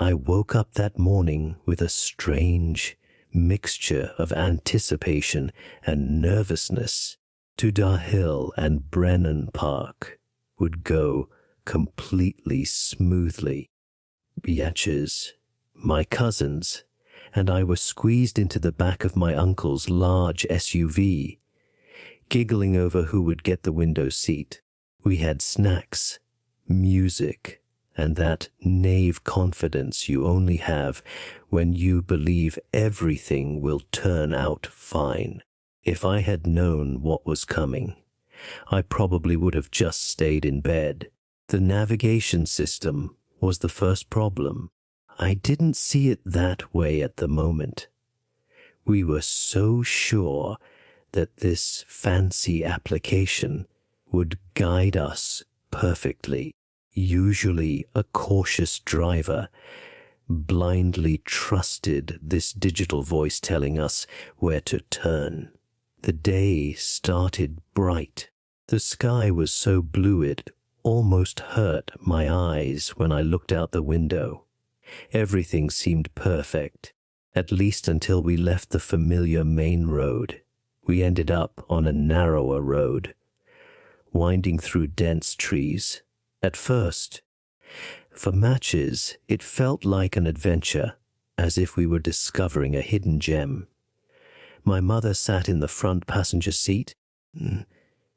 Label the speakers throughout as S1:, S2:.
S1: I woke up that morning with a strange mixture of anticipation and nervousness. To Dahil and Brenon Park would go completely smoothly. Beaches, my cousins, and I were squeezed into the back of my uncle's large SUV, giggling over who would get the window seat. We had snacks, music, and that naive confidence you only have when you believe everything will turn out fine. If I had known what was coming, I probably would have just stayed in bed. The navigation system was the first problem. I didn't see it that way at the moment. We were so sure that this fancy application would guide us perfectly. Usually a cautious driver blindly trusted this digital voice telling us where to turn. The day started bright. The sky was so blue it almost hurt my eyes when I looked out the window. Everything seemed perfect, at least until we left the familiar main road. We ended up on a narrower road, winding through dense trees. At first, for matches, it felt like an adventure, as if we were discovering a hidden gem. My mother sat in the front passenger seat,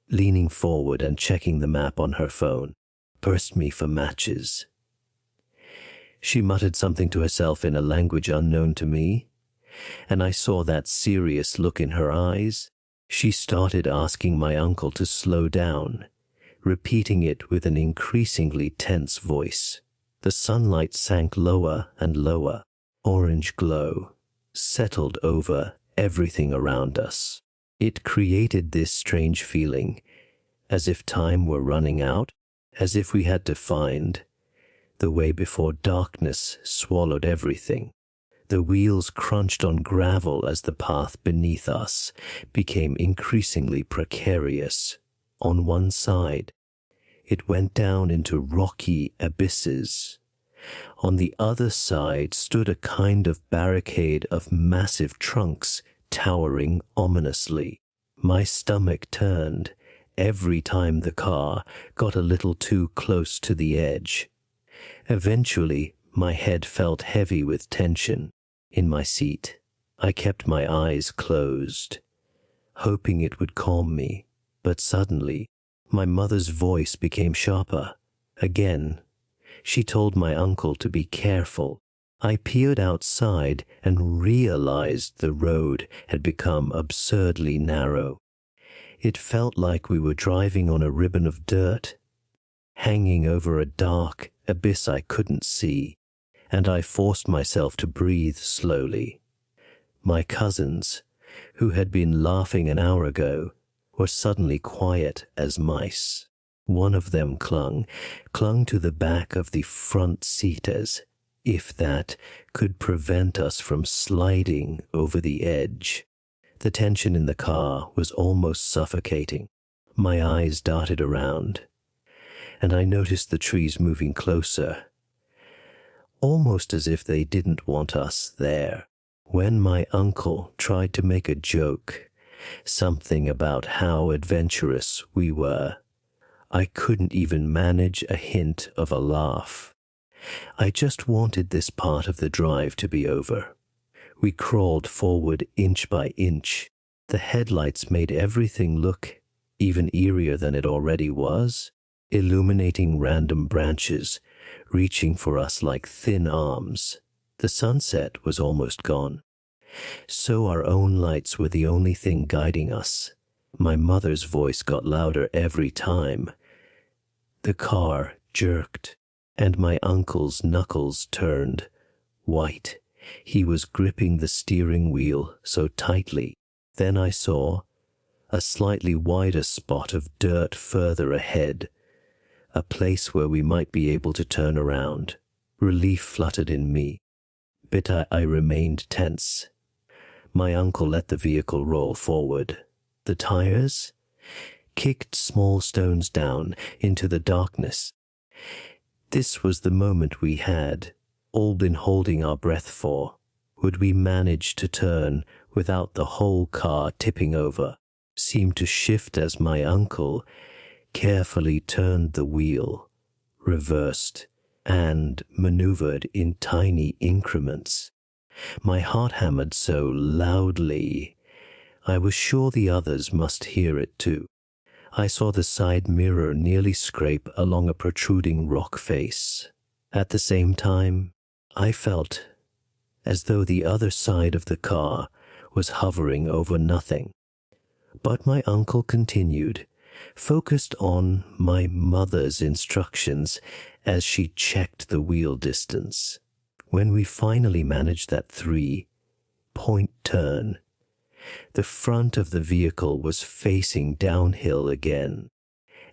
S1: leaning forward and checking the map on her phone. Pursed me for matches. She muttered something to herself in a language unknown to me, and I saw that serious look in her eyes. She started asking my uncle to slow down, repeating it with an increasingly tense voice. The sunlight sank lower and lower. Orange glow settled over everything around us. It created this strange feeling, as if time were running out, as if we had to find the way before darkness swallowed everything. The wheels crunched on gravel as the path beneath us became increasingly precarious. On one side, it went down into rocky abysses. On the other side stood a kind of barricade of massive trunks towering ominously. My stomach turned every time the car got a little too close to the edge. Eventually, my head felt heavy with tension. In my seat, I kept my eyes closed, hoping it would calm me. But suddenly, my mother's voice became sharper. Again, she told my uncle to be careful. I peered outside and realized the road had become absurdly narrow. It felt like we were driving on a ribbon of dirt, hanging over a dark abyss I couldn't see, and I forced myself to breathe slowly. My cousins, who had been laughing an hour ago, were suddenly quiet as mice. One of them clung to the back of the front seat as if that could prevent us from sliding over the edge. The tension in the car was almost suffocating. My eyes darted around, and I noticed the trees moving closer, almost as if they didn't want us there. When my uncle tried to make a joke, something about how adventurous we were, I couldn't even manage a hint of a laugh. I just wanted this part of the drive to be over. We crawled forward inch by inch. The headlights made everything look even eerier than it already was, illuminating random branches, reaching for us like thin arms. The sunset was almost gone, so our own lights were the only thing guiding us. My mother's voice got louder every time. The car jerked, and my uncle's knuckles turned white. He was gripping the steering wheel so tightly. Then I saw a slightly wider spot of dirt further ahead, a place where we might be able to turn around. Relief fluttered in me, but I remained tense. My uncle let the vehicle roll forward. The tires kicked small stones down into the darkness. This was the moment we had. all been holding our breath for. Would we manage to turn without the whole car tipping over? Seemed to shift as my uncle carefully turned the wheel, reversed, and maneuvered in tiny increments. My heart hammered so loudly, I was sure the others must hear it too. I saw the side mirror nearly scrape along a protruding rock face. At the same time, I felt as though the other side of the car was hovering over nothing. But my uncle continued, focused on my mother's instructions as she checked the wheel distance. When we finally managed that 3-point turn, the front of the vehicle was facing downhill again,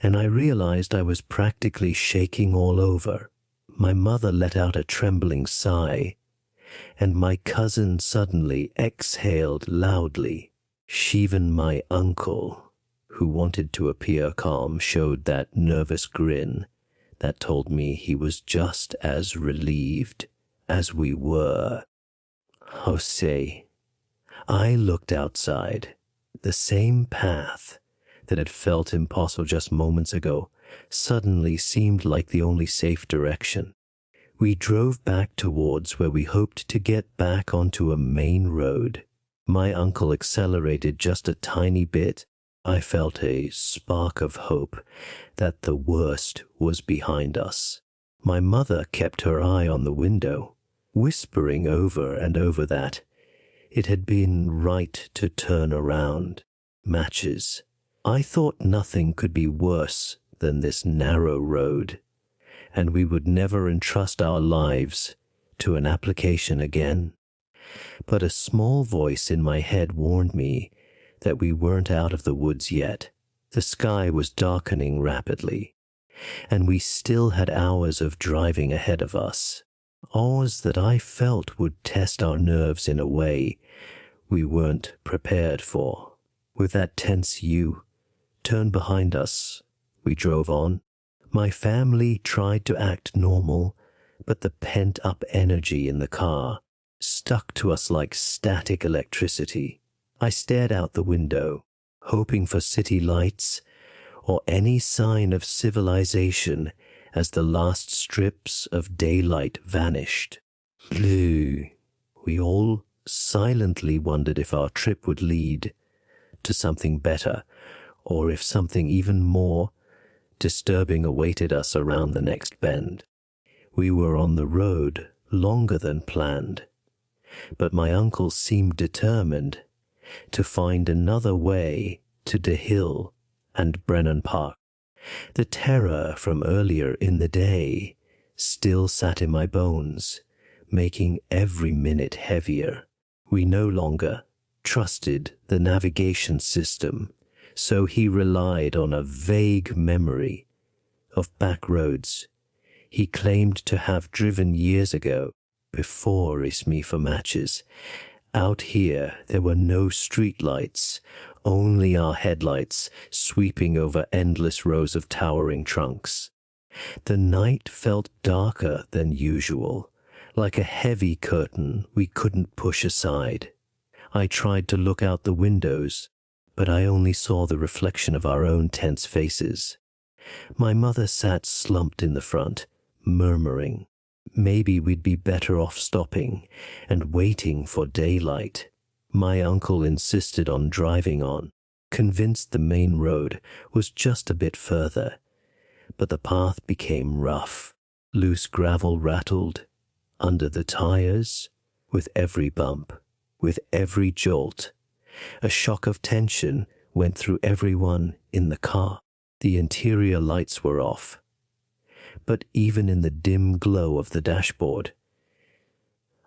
S1: and I realized I was practically shaking all over. My mother let out a trembling sigh, and my cousin suddenly exhaled loudly. Even my uncle, who wanted to appear calm, showed that nervous grin that told me he was just as relieved as we were. Jose, I looked outside. The same path that had felt impossible just moments ago suddenly seemed like the only safe direction. We drove back towards where we hoped to get back onto a main road. My uncle accelerated just a tiny bit. I felt a spark of hope that the worst was behind us. My mother kept her eye on the window, whispering over and over that it had been right to turn around. Matches. I thought nothing could be worse than this narrow road, and we would never entrust our lives to an application again. But a small voice in my head warned me that we weren't out of the woods yet. The sky was darkening rapidly, and we still had hours of driving ahead of us. Hours that I felt would test our nerves in a way we weren't prepared for. With that tense U-turn behind us, we drove on. My family tried to act normal, but the pent-up energy in the car stuck to us like static electricity. I stared out the window, hoping for city lights or any sign of civilization as the last strips of daylight vanished. We all silently wondered if our trip would lead to something better, or if something even more disturbing awaited us around the next bend. We were on the road longer than planned, but my uncle seemed determined to find another way to Dahil and Brenon Park. The terror from earlier in the day still sat in my bones, making every minute heavier. We no longer trusted the navigation system, so he relied on a vague memory of back roads he claimed to have driven years ago, before Ismi for matches. Out here there were no street lights, only our headlights sweeping over endless rows of towering trunks. The night felt darker than usual, like a heavy curtain we couldn't push aside. I tried to look out the windows, but I only saw the reflection of our own tense faces. My mother sat slumped in the front, murmuring, maybe we'd be better off stopping and waiting for daylight. My uncle insisted on driving on, convinced the main road was just a bit further, but the path became rough. Loose gravel rattled under the tires with every bump, with every jolt. A shock of tension went through everyone in the car. The interior lights were off, but even in the dim glow of the dashboard,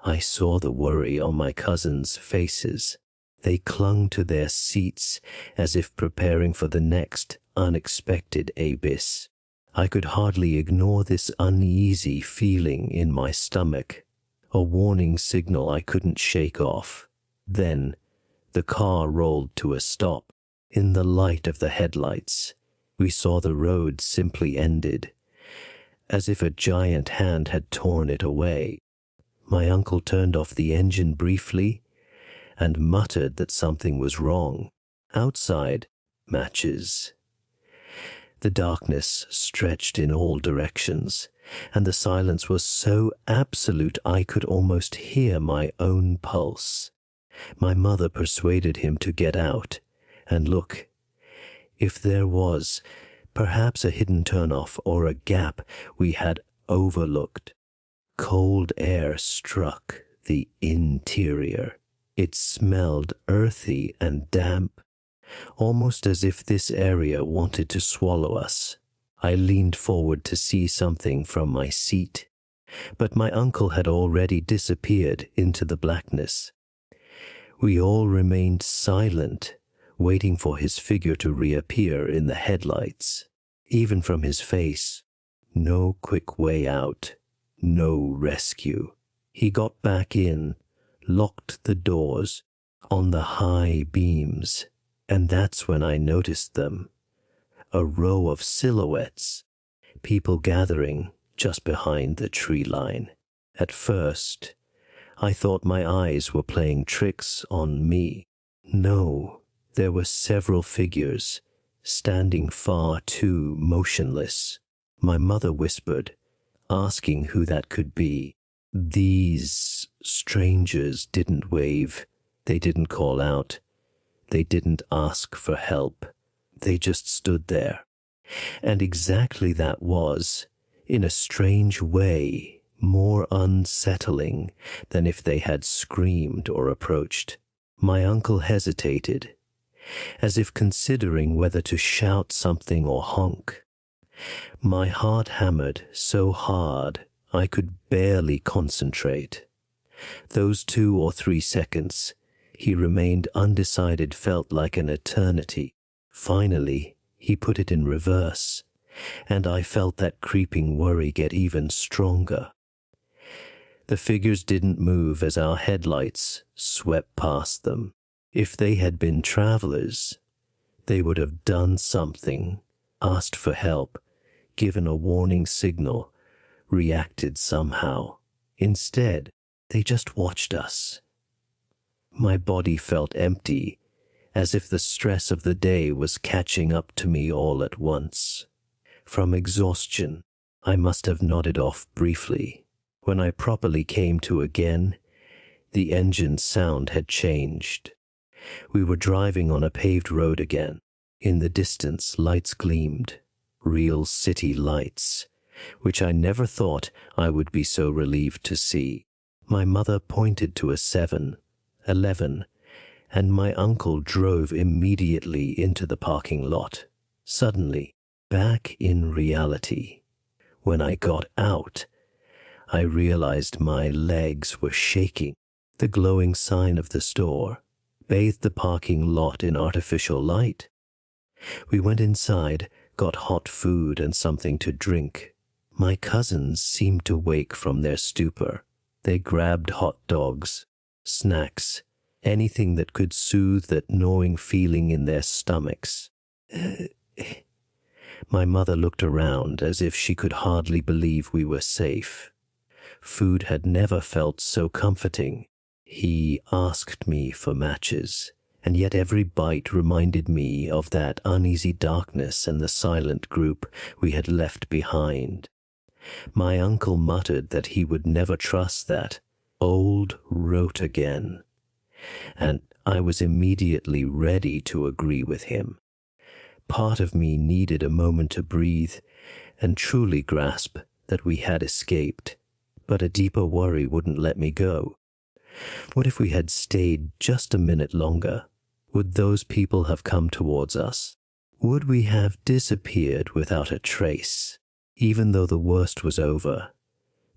S1: I saw the worry on my cousins' faces. They clung to their seats as if preparing for the next unexpected abyss. I could hardly ignore this uneasy feeling in my stomach, a warning signal I couldn't shake off. Then the car rolled to a stop. In the light of the headlights, we saw the road simply ended, as if a giant hand had torn it away. My uncle turned off the engine briefly and muttered that something was wrong. Outside, matches. The darkness stretched in all directions, and the silence was so absolute I could almost hear my own pulse. My mother persuaded him to get out and look. If there was perhaps a hidden turnoff or a gap we had overlooked. Cold air struck the interior. It smelled earthy and damp, almost as if this area wanted to swallow us. I leaned forward to see something from my seat, but my uncle had already disappeared into the blackness. We all remained silent, waiting for his figure to reappear in the headlights. Even from his face, no quick way out, no rescue. He got back in, locked the doors on the high beams, and that's when I noticed them. A row of silhouettes, people gathering just behind the tree line. At first, I thought my eyes were playing tricks on me. No, there were several figures, standing far too motionless. My mother whispered, asking who that could be. These strangers didn't wave, they didn't call out, they didn't ask for help. They just stood there. And exactly that was, in a strange way, more unsettling than if they had screamed or approached. My uncle hesitated, as if considering whether to shout something or honk. My heart hammered so hard I could barely concentrate. Those 2 or 3 seconds he remained undecided felt like an eternity. Finally, he put it in reverse, and I felt that creeping worry get even stronger. The figures didn't move as our headlights swept past them. If they had been travelers, they would have done something, asked for help, given a warning signal, reacted somehow. Instead, they just watched us. My body felt empty, as if the stress of the day was catching up to me all at once. From exhaustion, I must have nodded off briefly. When I properly came to again, the engine's sound had changed. We were driving on a paved road again. In the distance, lights gleamed, real city lights, which I never thought I would be so relieved to see. My mother pointed to a 7-Eleven, and my uncle drove immediately into the parking lot. Suddenly, back in reality. When I got out, I realized my legs were shaking. The glowing sign of the store bathed the parking lot in artificial light. We went inside, got hot food and something to drink. My cousins seemed to wake from their stupor. They grabbed hot dogs, snacks, anything that could soothe that gnawing feeling in their stomachs. My mother looked around as if she could hardly believe we were safe. Food had never felt so comforting. He asked me for matches, and yet every bite reminded me of that uneasy darkness and the silent group we had left behind. My uncle muttered that he would never trust that old rote again, and I was immediately ready to agree with him. Part of me needed a moment to breathe and truly grasp that we had escaped, but a deeper worry wouldn't let me go. What if we had stayed just a minute longer? Would those people have come towards us? Would we have disappeared without a trace? Even though the worst was over,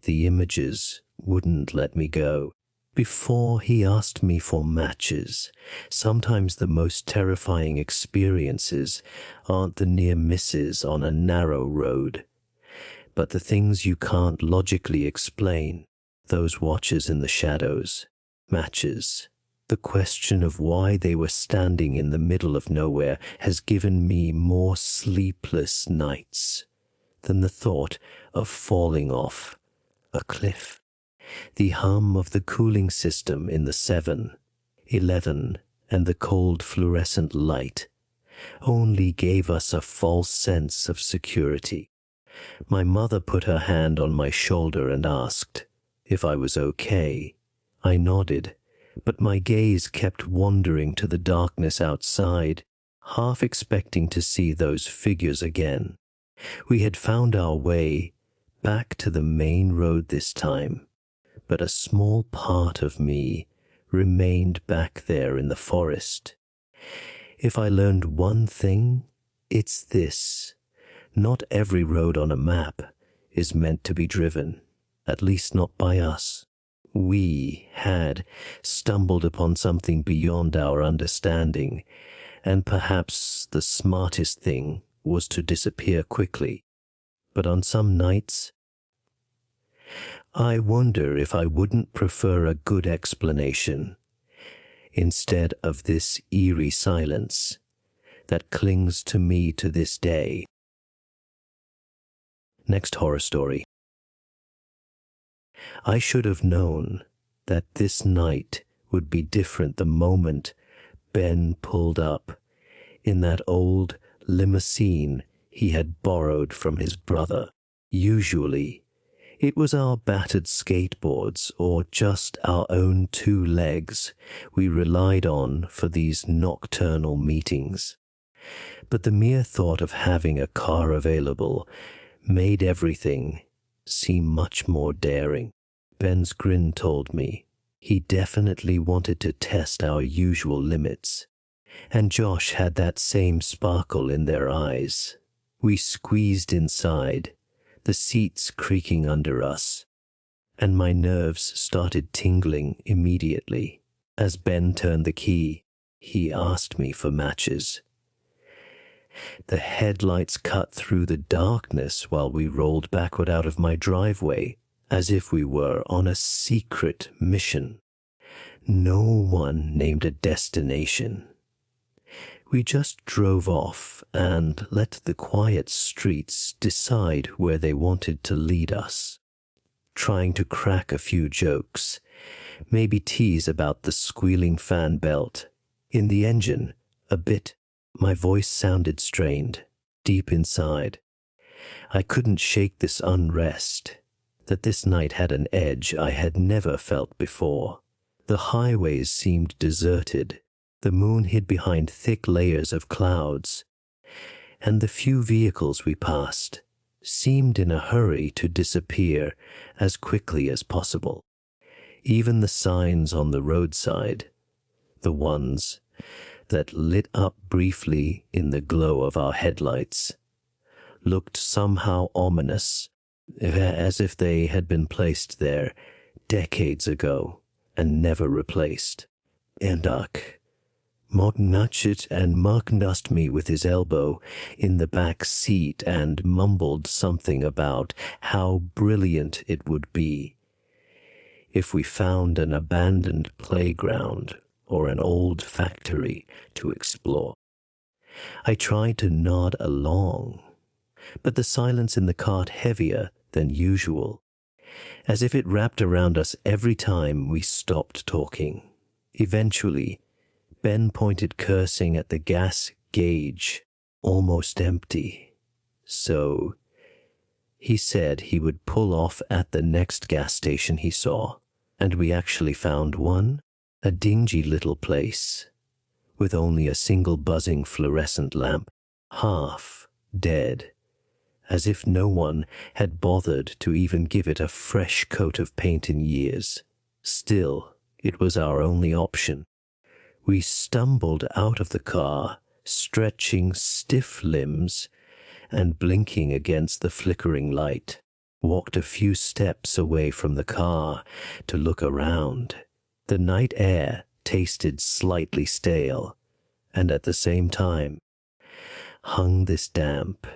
S1: the images wouldn't let me go. Before he asked me for matches, sometimes the most terrifying experiences aren't the near misses on a narrow road, but the things you can't logically explain. Those watchers in the shadows, matches. The question of why they were standing in the middle of nowhere has given me more sleepless nights than the thought of falling off a cliff. The hum of the cooling system in the 7, 11, and the cold fluorescent light only gave us a false sense of security. My mother put her hand on my shoulder and asked if I was okay. I nodded, but my gaze kept wandering to the darkness outside, half expecting to see those figures again. We had found our way back to the main road this time, but a small part of me remained back there in the forest. If I learned one thing, it's this: not every road on a map is meant to be driven, at least not by us. We had stumbled upon something beyond our understanding, and perhaps the smartest thing was to disappear quickly. But on some nights, I wonder if I wouldn't prefer a good explanation instead of this eerie silence that clings to me to this day. Next horror story. I should have known that this night would be different the moment Ben pulled up in that old limousine he had borrowed from his brother. Usually, it was our battered skateboards or just our own 2 legs we relied on for these nocturnal meetings. But the mere thought of having a car available made everything seem much more daring. Ben's grin told me he definitely wanted to test our usual limits, and Josh had that same sparkle in their eyes. We squeezed inside, the seats creaking under us, and my nerves started tingling immediately. As Ben turned the key, he asked me for matches. The headlights cut through the darkness while we rolled backward out of my driveway, as if we were on a secret mission. No one named a destination. We just drove off and let the quiet streets decide where they wanted to lead us, trying to crack a few jokes, maybe tease about the squealing fan belt in the engine a bit. My voice sounded strained, deep inside. I couldn't shake this unrest, that this night had an edge I had never felt before. The highways seemed deserted, the moon hid behind thick layers of clouds, and the few vehicles we passed seemed in a hurry to disappear as quickly as possible. Even the signs on the roadside, the ones that lit up briefly in the glow of our headlights, looked somehow ominous, as if they had been placed there decades ago and never replaced. Endak nudged and nudged me with his elbow in the back seat and mumbled something about how brilliant it would be if we found an abandoned playground or an old factory to explore. I tried to nod along, but the silence in the cart heavier than usual, as if it wrapped around us every time we stopped talking. Eventually, Ben pointed cursing at the gas gauge, almost empty. So he said he would pull off at the next gas station he saw, and we actually found one, a dingy little place with only a single buzzing fluorescent lamp, half dead, as if no one had bothered to even give it a fresh coat of paint in years. Still, it was our only option. We stumbled out of the car, stretching stiff limbs and blinking against the flickering light, walked a few steps away from the car to look around. The night air tasted slightly stale, and at the same time hung this damp,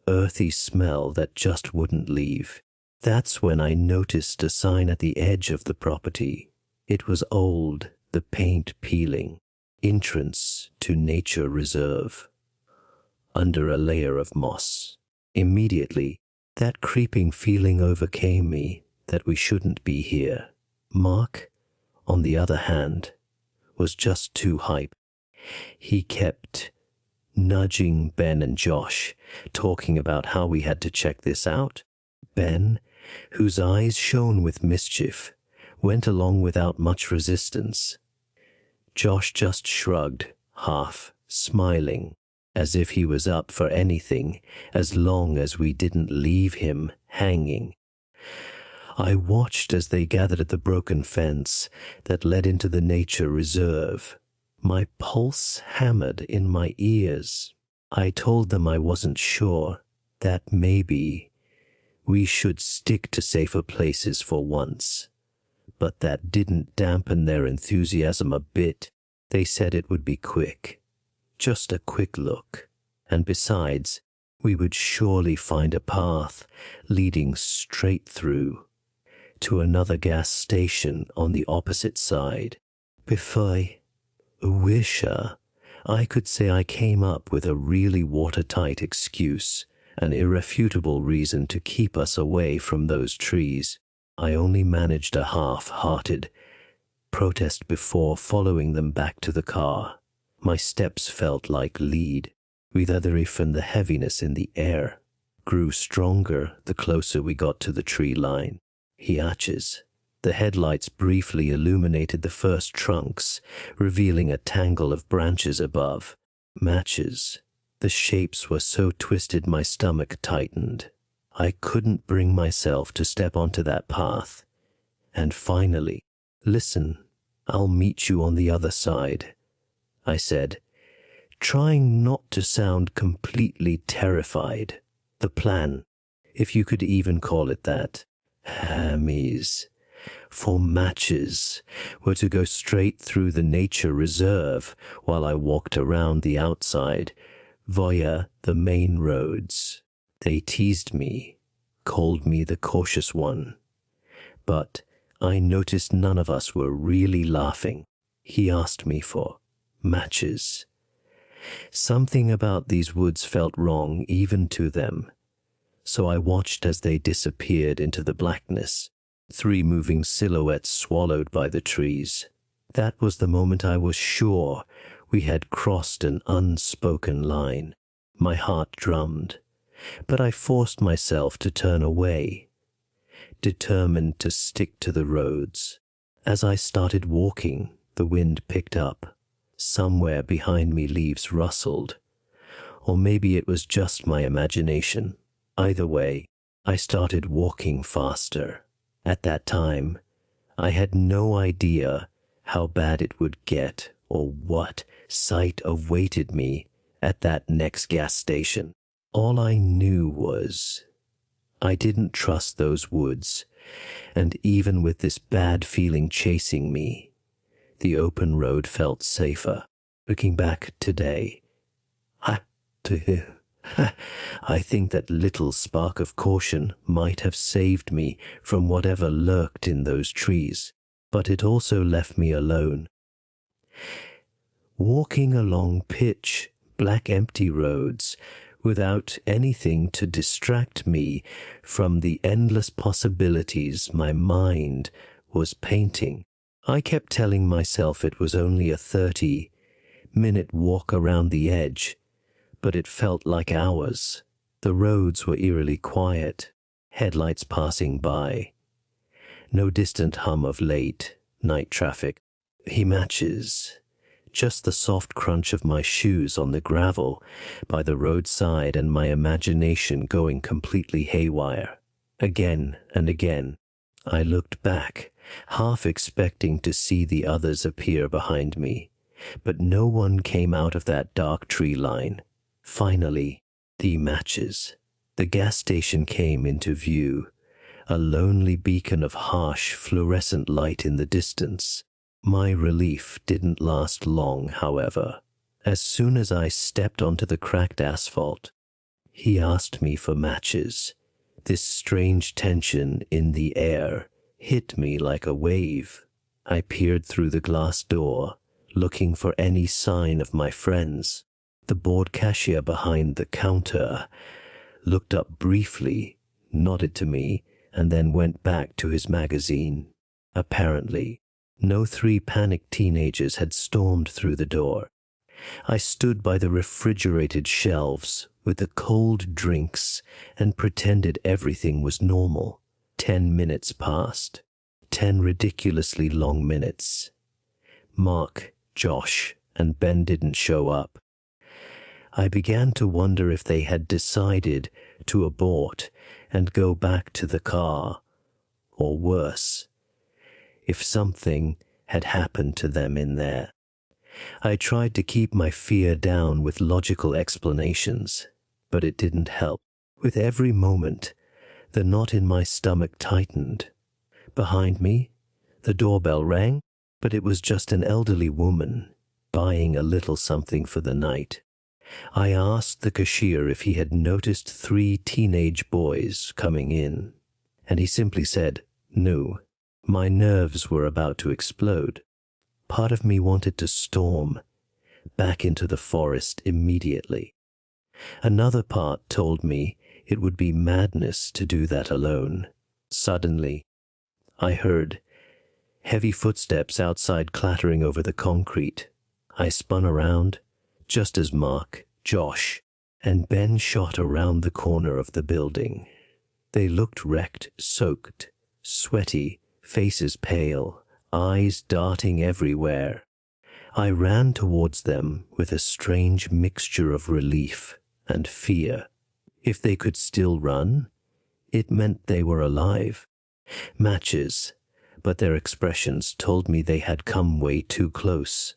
S1: earthy smell that just wouldn't leave. That's when I noticed a sign at the edge of the property. It was old, the paint peeling, entrance to nature reserve, under a layer of moss. Immediately, that creeping feeling overcame me that we shouldn't be here. Mark, on the other hand, was just too hype. He kept nudging Ben and Josh, talking about how we had to check this out. Ben, whose eyes shone with mischief, went along without much resistance. Josh just shrugged, half smiling, as if he was up for anything as long as we didn't leave him hanging. I watched as they gathered at the broken fence that led into the nature reserve. My pulse hammered in my ears. I told them I wasn't sure, that maybe we should stick to safer places for once. But that didn't dampen their enthusiasm a bit. They said it would be quick, just a quick look, and besides, we would surely find a path leading straight through to another gas station on the opposite side. If I wish I could say I came up with a really watertight excuse, an irrefutable reason to keep us away from those trees. I only managed a half-hearted protest before following them back to the car. My steps felt like lead, with and the heaviness in the air grew stronger the closer we got to the tree line. Hiaches. The headlights briefly illuminated the first trunks, revealing a tangle of branches above. Matches. The shapes were so twisted my stomach tightened. I couldn't bring myself to step onto that path. And finally, "Listen, I'll meet you on the other side," I said, trying not to sound completely terrified. The plan, if you could even call it that, hammies, for matches, were to go straight through the nature reserve while I walked around the outside via the main roads. They teased me, called me the cautious one, but I noticed none of us were really laughing. He asked me for matches. Something about these woods felt wrong even to them, so I watched as they disappeared into the blackness, 3 moving silhouettes swallowed by the trees. That was the moment I was sure we had crossed an unspoken line. My heart drummed, but I forced myself to turn away, determined to stick to the roads. As I started walking, the wind picked up. Somewhere behind me leaves rustled, or maybe it was just my imagination. Either way, I started walking faster. At that time, I had no idea how bad it would get or what sight awaited me at that next gas station. All I knew was I didn't trust those woods, and even with this bad feeling chasing me, the open road felt safer. Looking back today, I think that little spark of caution might have saved me from whatever lurked in those trees, but it also left me alone. Walking along pitch, black empty roads, without anything to distract me from the endless possibilities my mind was painting. I kept telling myself it was only a 30-minute walk around the edge, but it felt like hours. The roads were eerily quiet, headlights passing by. No distant hum of late night traffic. He matches. Just the soft crunch of my shoes on the gravel by the roadside and my imagination going completely haywire. Again and again, I looked back, half expecting to see the others appear behind me, but no one came out of that dark tree line. Finally, the matches. The gas station came into view, a lonely beacon of harsh, fluorescent light in the distance. My relief didn't last long, however. As soon as I stepped onto the cracked asphalt, he asked me for matches. This strange tension in the air hit me like a wave. I peered through the glass door, looking for any sign of my friends. The bored cashier behind the counter looked up briefly, nodded to me, and then went back to his magazine. Apparently, no 3 panicked teenagers had stormed through the door. I stood by the refrigerated shelves with the cold drinks and pretended everything was normal. 10 minutes passed. 10 ridiculously long minutes. Mark, Josh, and Ben didn't show up. I began to wonder if they had decided to abort and go back to the car, or worse, if something had happened to them in there. I tried to keep my fear down with logical explanations, but it didn't help. With every moment, the knot in my stomach tightened. Behind me, the doorbell rang, but it was just an elderly woman buying a little something for the night. I asked the cashier if he had noticed 3 teenage boys coming in, and he simply said, "No." My nerves were about to explode. Part of me wanted to storm back into the forest immediately. Another part told me it would be madness to do that alone. Suddenly, I heard heavy footsteps outside clattering over the concrete. I spun around just as Mark, Josh, and Ben shot around the corner of the building. They looked wrecked, soaked, sweaty, faces pale, eyes darting everywhere. I ran towards them with a strange mixture of relief and fear. If they could still run, it meant they were alive. Matches, but their expressions told me they had come way too close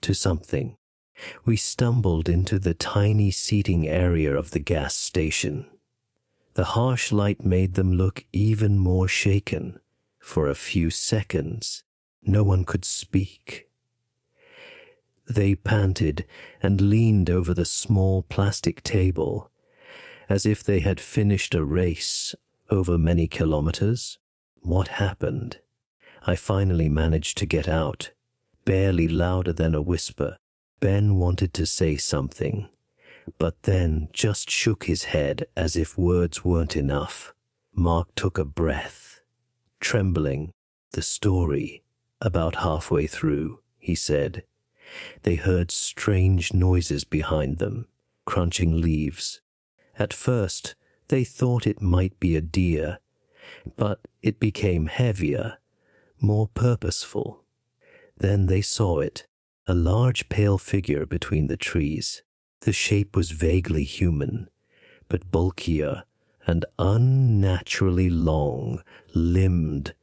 S1: to something. We stumbled into the tiny seating area of the gas station. The harsh light made them look even more shaken. For a few seconds, no one could speak. They panted and leaned over the small plastic table, as if they had finished a race over many kilometers. What happened? I finally managed to get out, barely louder than a whisper. Ben wanted to say something, but then just shook his head as if words weren't enough. Mark took a breath. Trembling, the story, about halfway through, he said. They heard strange noises behind them, crunching leaves. At first, they thought it might be a deer, but it became heavier, more purposeful. Then they saw it, a large pale figure between the trees. The shape was vaguely human, but bulkier and unnaturally long, limbed,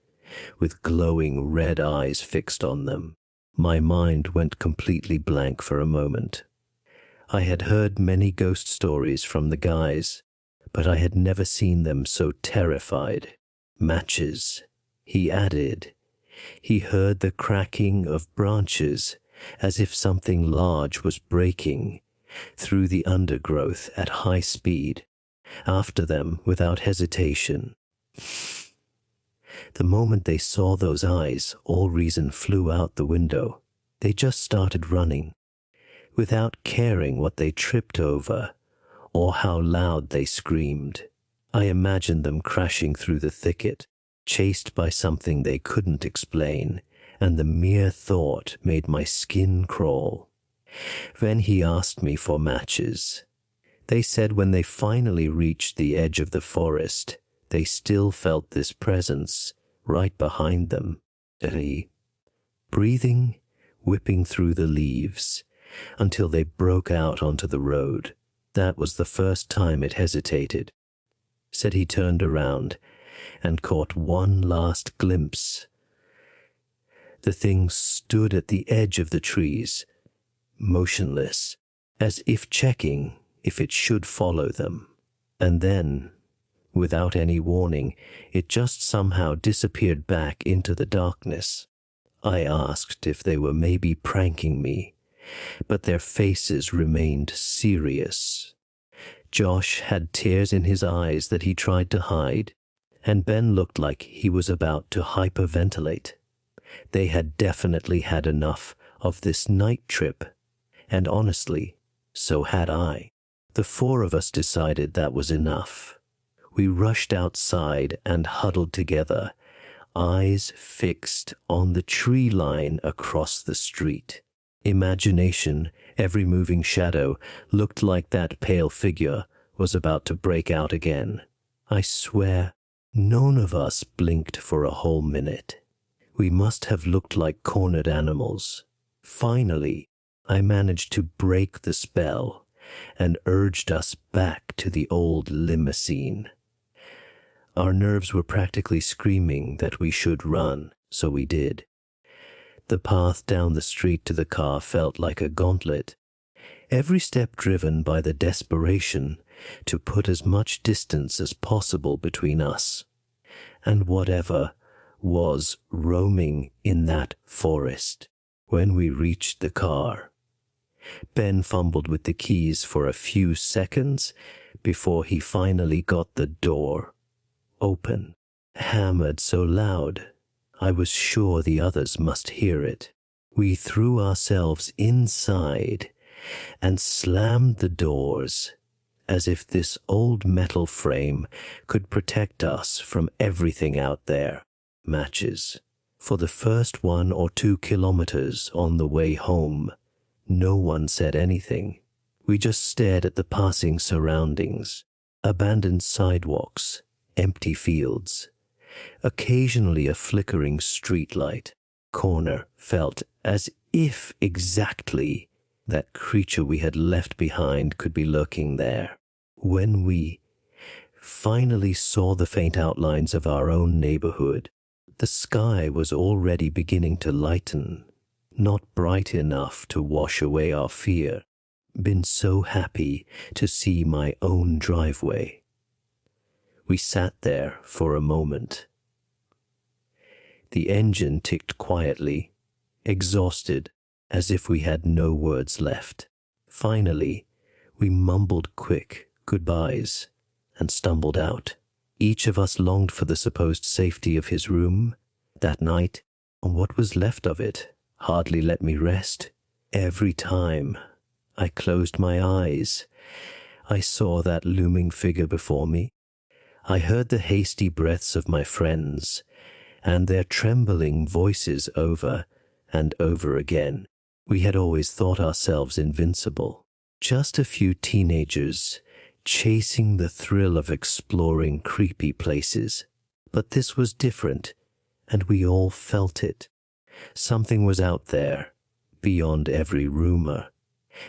S1: with glowing red eyes fixed on them. My mind went completely blank for a moment. I had heard many ghost stories from the guys, but I had never seen them so terrified. Matches, he added. He heard the cracking of branches, as if something large was breaking through the undergrowth at high speed. After them, without hesitation. The moment they saw those eyes, all reason flew out the window. They just started running, without caring what they tripped over or how loud they screamed. I imagined them crashing through the thicket, chased by something they couldn't explain, and the mere thought made my skin crawl. Then he asked me for matches. They said when they finally reached the edge of the forest, they still felt this presence right behind them. Breathing, whipping through the leaves, until they broke out onto the road. That was the first time it hesitated. Said he turned around and caught one last glimpse. The thing stood at the edge of the trees, motionless, as if checking if it should follow them. And then, without any warning, it just somehow disappeared back into the darkness. I asked if they were maybe pranking me, but their faces remained serious. Josh had tears in his eyes that he tried to hide, and Ben looked like he was about to hyperventilate. They had definitely had enough of this night trip, and honestly, so had I. The 4 of us decided that was enough. We rushed outside and huddled together, eyes fixed on the tree line across the street. Imagination, every moving shadow, looked like that pale figure was about to break out again. I swear, none of us blinked for a whole minute. We must have looked like cornered animals. Finally, I managed to break the spell and urged us back to the old limousine. Our nerves were practically screaming that we should run, so we did. The path down the street to the car felt like a gauntlet, every step driven by the desperation to put as much distance as possible between us and whatever was roaming in that forest. When we reached the car, Ben fumbled with the keys for a few seconds before he finally got the door open, hammered so loud I was sure the others must hear it. We threw ourselves inside and slammed the doors as if this old metal frame could protect us from everything out there. Matches. For the first 1 or 2 kilometers on the way home, no one said anything. We just stared at the passing surroundings, abandoned sidewalks, empty fields, occasionally a flickering streetlight. Corner felt as if exactly that creature we had left behind could be lurking there. When we finally saw the faint outlines of our own neighborhood, the sky was already beginning to lighten, not bright enough to wash away our fear. Been so happy to see my own driveway. We sat there for a moment. The engine ticked quietly, exhausted, as if we had no words left. Finally, we mumbled quick goodbyes and stumbled out. Each of us longed for the supposed safety of his room. That night, and what was left of it, hardly let me rest. Every time I closed my eyes, I saw that looming figure before me. I heard the hasty breaths of my friends and their trembling voices over and over again. We had always thought ourselves invincible, just a few teenagers chasing the thrill of exploring creepy places. But this was different, and we all felt it. Something was out there, beyond every rumor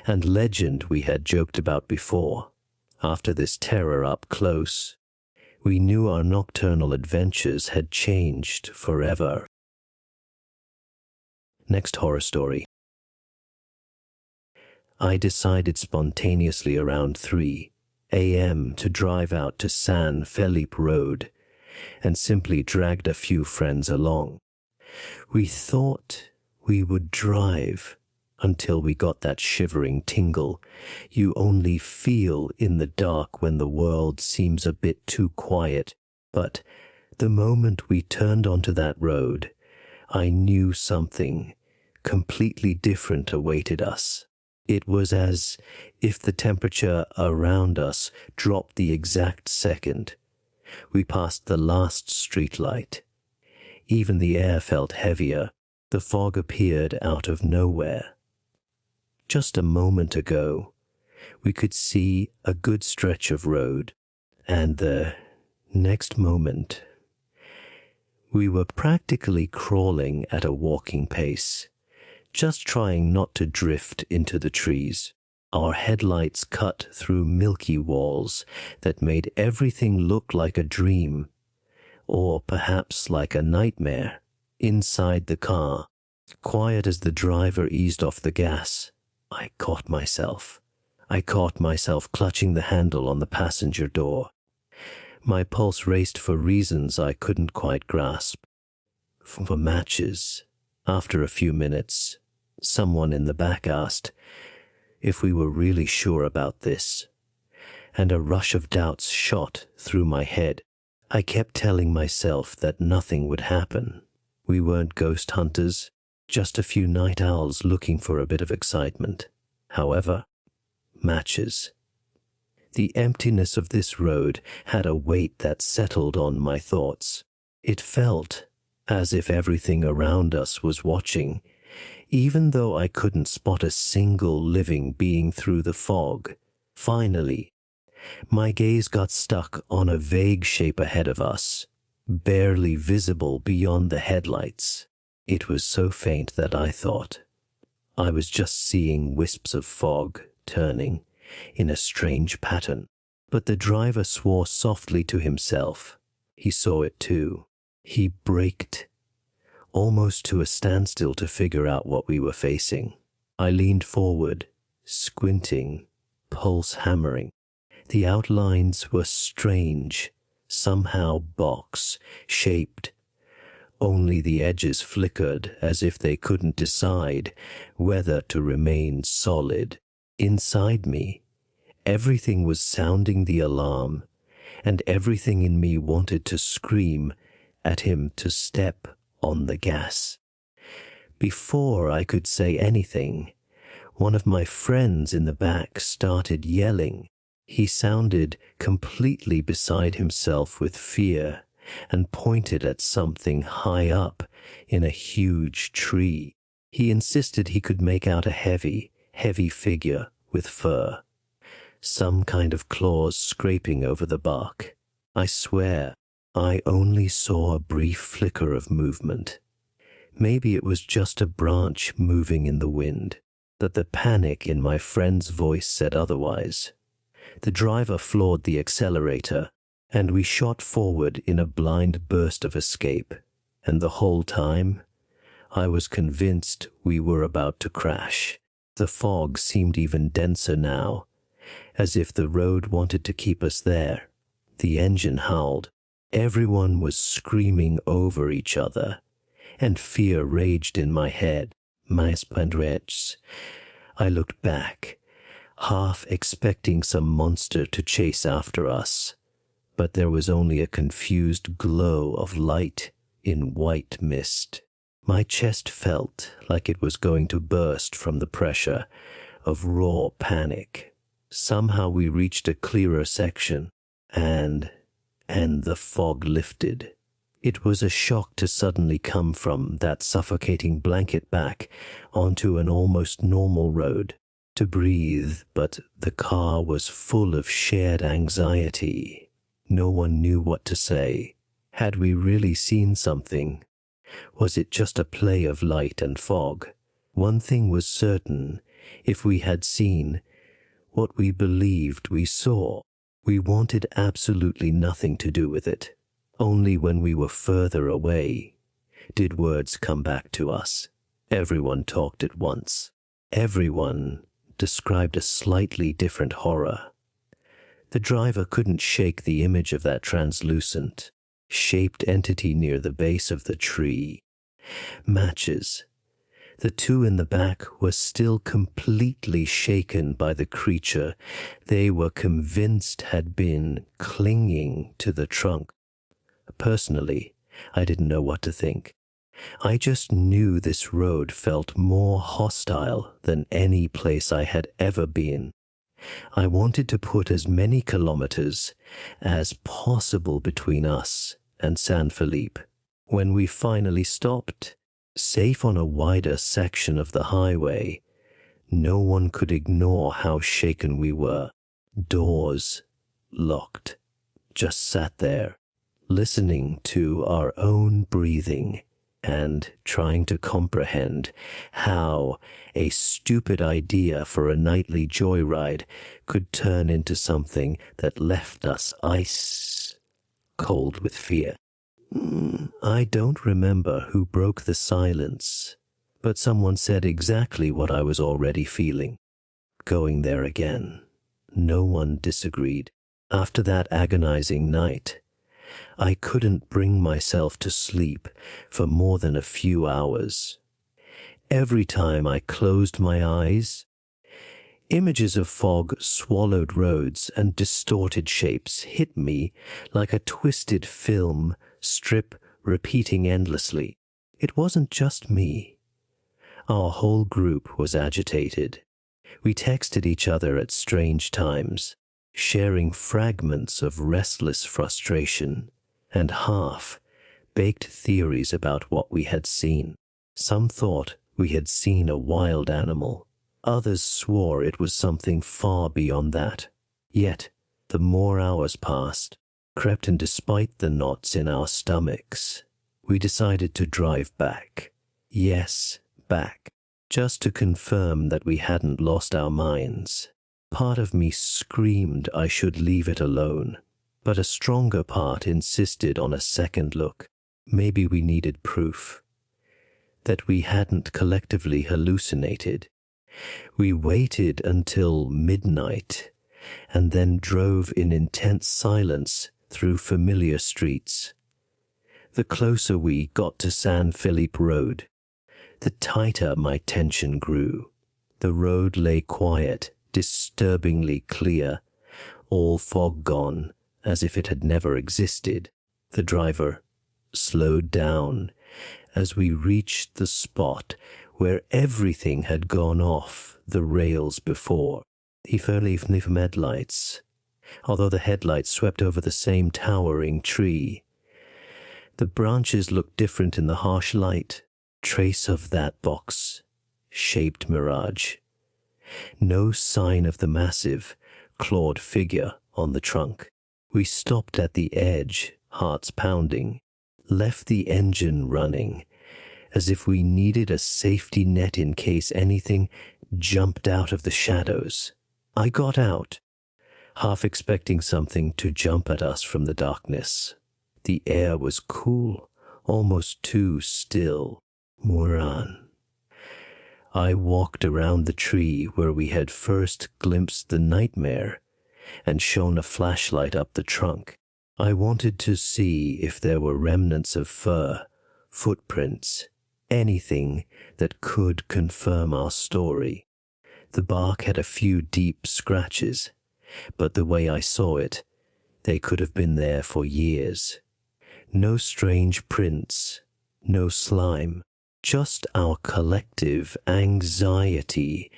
S1: and legend we had joked about before. After this terror up close, we knew our nocturnal adventures had changed forever. Next horror story. I decided spontaneously around 3 a.m. to drive out to San Felipe Road and simply dragged a few friends along. We thought we would drive until we got that shivering tingle you only feel in the dark when the world seems a bit too quiet. But the moment we turned onto that road, I knew something completely different awaited us. It was as if the temperature around us dropped the exact second we passed the last streetlight. Even the air felt heavier. The fog appeared out of nowhere. Just a moment ago, we could see a good stretch of road, and the next moment, we were practically crawling at a walking pace, just trying not to drift into the trees. Our headlights cut through milky walls that made everything look like a dream, or perhaps like a nightmare. Inside the car, quiet as the driver eased off the gas, I caught myself clutching the handle on the passenger door. My pulse raced for reasons I couldn't quite grasp. For matches. After a few minutes, someone in the back asked if we were really sure about this, and a rush of doubts shot through my head. I kept telling myself that nothing would happen. We weren't ghost hunters, just a few night owls looking for a bit of excitement. However, matches. The emptiness of this road had a weight that settled on my thoughts. It felt as if everything around us was watching, even though I couldn't spot a single living being through the fog. Finally, my gaze got stuck on a vague shape ahead of us, barely visible beyond the headlights. It was so faint that I thought I was just seeing wisps of fog turning in a strange pattern. But the driver swore softly to himself. He saw it too. He braked, almost to a standstill, to figure out what we were facing. I leaned forward, squinting, pulse hammering. The outlines were strange, somehow box-shaped. Only the edges flickered as if they couldn't decide whether to remain solid. Inside me, everything was sounding the alarm, and everything in me wanted to scream at him to step on the gas. Before I could say anything, one of my friends in the back started yelling. He sounded completely beside himself with fear and pointed at something high up in a huge tree. He insisted he could make out a heavy figure with fur, some kind of claws scraping over the bark. I swear, I only saw a brief flicker of movement. Maybe it was just a branch moving in the wind, but the panic in my friend's voice said otherwise. The driver floored the accelerator, and we shot forward in a blind burst of escape, and the whole time, I was convinced we were about to crash. The fog seemed even denser now, as if the road wanted to keep us there. The engine howled. Everyone was screaming over each other, and fear raged in my head. I looked back, half expecting some monster to chase after us, but there was only a confused glow of light in white mist. My chest felt like it was going to burst from the pressure of raw panic. Somehow we reached a clearer section, and the fog lifted. It was a shock to suddenly come from that suffocating blanket back onto an almost normal road. To breathe, but the car was full of shared anxiety. No one knew what to say. Had we really seen something? Was it just a play of light and fog? One thing was certain: if we had seen what we believed we saw, we wanted absolutely nothing to do with it. Only when we were further away did words come back to us. Everyone talked at once. Everyone described a slightly different horror. The driver couldn't shake the image of that translucent, shaped entity near the base of the tree. Matches. The two in the back were still completely shaken by the creature they were convinced had been clinging to the trunk. Personally, I didn't know what to think. I just knew this road felt more hostile than any place I had ever been. I wanted to put as many kilometers as possible between us and San Felipe. When we finally stopped, safe on a wider section of the highway, no one could ignore how shaken we were. Doors locked. Just sat there, listening to our own breathing and trying to comprehend how a stupid idea for a nightly joyride could turn into something that left us ice cold with fear. I don't remember who broke the silence, but someone said exactly what I was already feeling. Going there again. No one disagreed. After that agonizing night, I couldn't bring myself to sleep for more than a few hours. Every time I closed my eyes, images of fog, swallowed roads, and distorted shapes hit me like a twisted film strip repeating endlessly. It wasn't just me. Our whole group was agitated. We texted each other at strange times, sharing fragments of restless frustration and half-baked theories about what we had seen. Some thought we had seen a wild animal. Others swore it was something far beyond that. Yet, the more hours passed, crept in despite the knots in our stomachs, we decided to drive back. Yes, back. Just to confirm that we hadn't lost our minds. Part of me screamed I should leave it alone, but a stronger part insisted on a second look. Maybe we needed proof that we hadn't collectively hallucinated. We waited until midnight and then drove in intense silence through familiar streets. The closer we got to San Felipe Road, the tighter my tension grew. The road lay quiet, disturbingly clear, all fog gone, as if it had never existed. The driver slowed down as we reached the spot where everything had gone off the rails before. He fairly from headlights, although the headlights swept over the same towering tree. The branches looked different in the harsh light. Trace of that box-shaped mirage. No sign of the massive, clawed figure on the trunk. We stopped at the edge, hearts pounding, left the engine running, as if we needed a safety net in case anything jumped out of the shadows. I got out, half expecting something to jump at us from the darkness. The air was cool, almost too still. Moran. I walked around the tree where we had first glimpsed the nightmare and shone a flashlight up the trunk. I wanted to see if there were remnants of fur, footprints, anything that could confirm our story. The bark had a few deep scratches, but the way I saw it, they could have been there for years. No strange prints, no slime, just our collective anxiety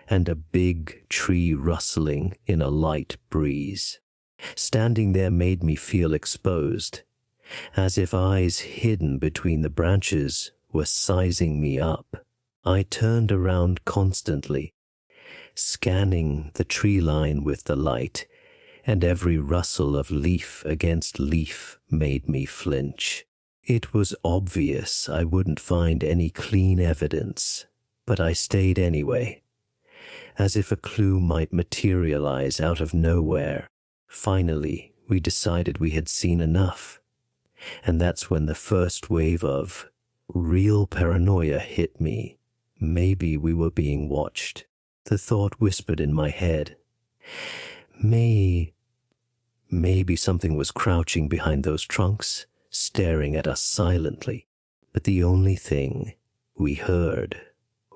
S1: and a big tree rustling in a light breeze. Standing there made me feel exposed, as if eyes hidden between the branches were sizing me up. I turned around constantly, scanning the tree line with the light, and every rustle of leaf against leaf made me flinch. It was obvious I wouldn't find any clean evidence, but I stayed anyway, as if a clue might materialize out of nowhere. Finally, we decided we had seen enough, and that's when the first wave of real paranoia hit me. Maybe we were being watched. The thought whispered in my head. Maybe something was crouching behind those trunks, staring at us silently. But the only thing we heard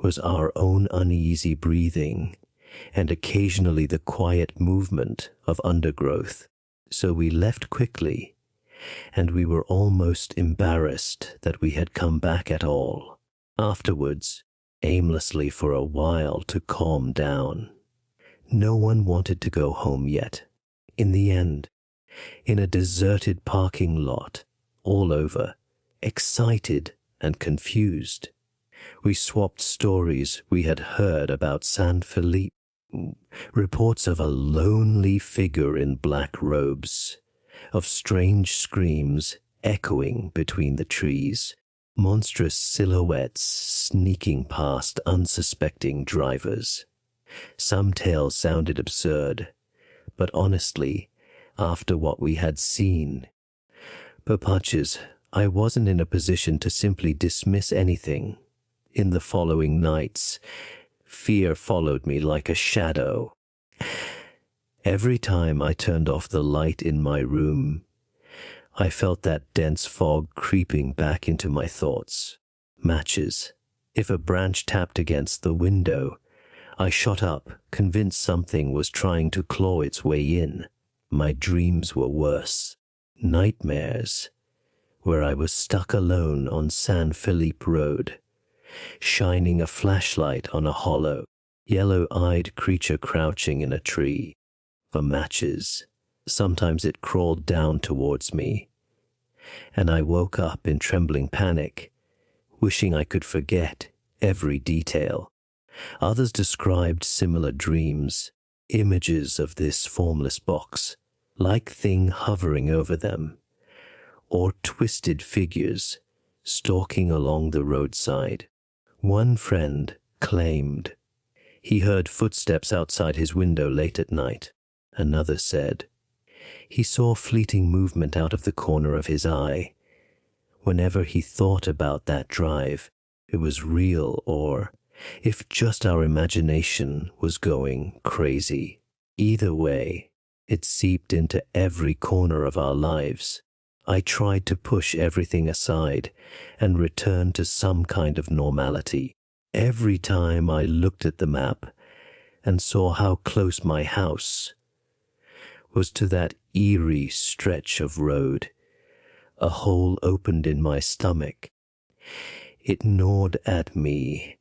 S1: was our own uneasy breathing and occasionally the quiet movement of undergrowth. So we left quickly, and we were almost embarrassed that we had come back at all. Afterwards, aimlessly for a while to calm down. No one wanted to go home yet. In the end, in a deserted parking lot, all over, excited and confused, we swapped stories we had heard about San Felipe. Reports of a lonely figure in black robes, of strange screams echoing between the trees, monstrous silhouettes sneaking past unsuspecting drivers. Some tales sounded absurd, but honestly, after what we had seen, Perpatches, I wasn't in a position to simply dismiss anything. In the following nights, fear followed me like a shadow. Every time I turned off the light in my room, I felt that dense fog creeping back into my thoughts. Matches. If a branch tapped against the window, I shot up, convinced something was trying to claw its way in. My dreams were worse. Nightmares, where I was stuck alone on San Felipe Road, shining a flashlight on a hollow, yellow-eyed creature crouching in a tree. for matches. Sometimes it crawled down towards me, and I woke up in trembling panic, wishing I could forget every detail. Others described similar dreams, images of this formless box, like thing hovering over them, or twisted figures stalking along the roadside. One friend claimed he heard footsteps outside his window late at night. Another said he saw fleeting movement out of the corner of his eye. Whenever he thought about that drive, it was real, or if just our imagination was going crazy. Either way, it seeped into every corner of our lives. I tried to push everything aside and return to some kind of normality. Every time I looked at the map and saw how close my house was to that eerie stretch of road, a hole opened in my stomach. It gnawed at me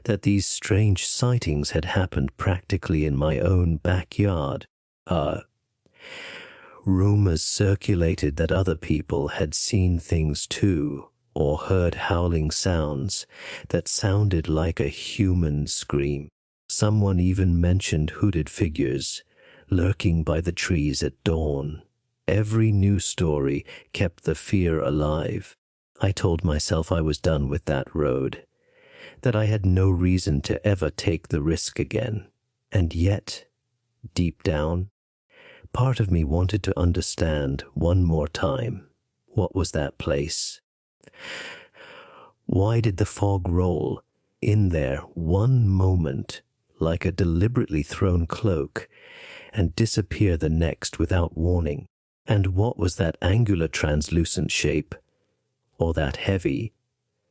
S1: that these strange sightings had happened practically in my own backyard. Rumors circulated that other people had seen things too, or heard howling sounds that sounded like a human scream. Someone even mentioned hooded figures lurking by the trees at dawn. Every news story kept the fear alive. I told myself I was done with that road, that I had no reason to ever take the risk again. And yet, deep down, part of me wanted to understand one more time. What was that place? Why did the fog roll in there one moment like a deliberately thrown cloak and disappear the next without warning? And what was that angular translucent shape, or that heavy,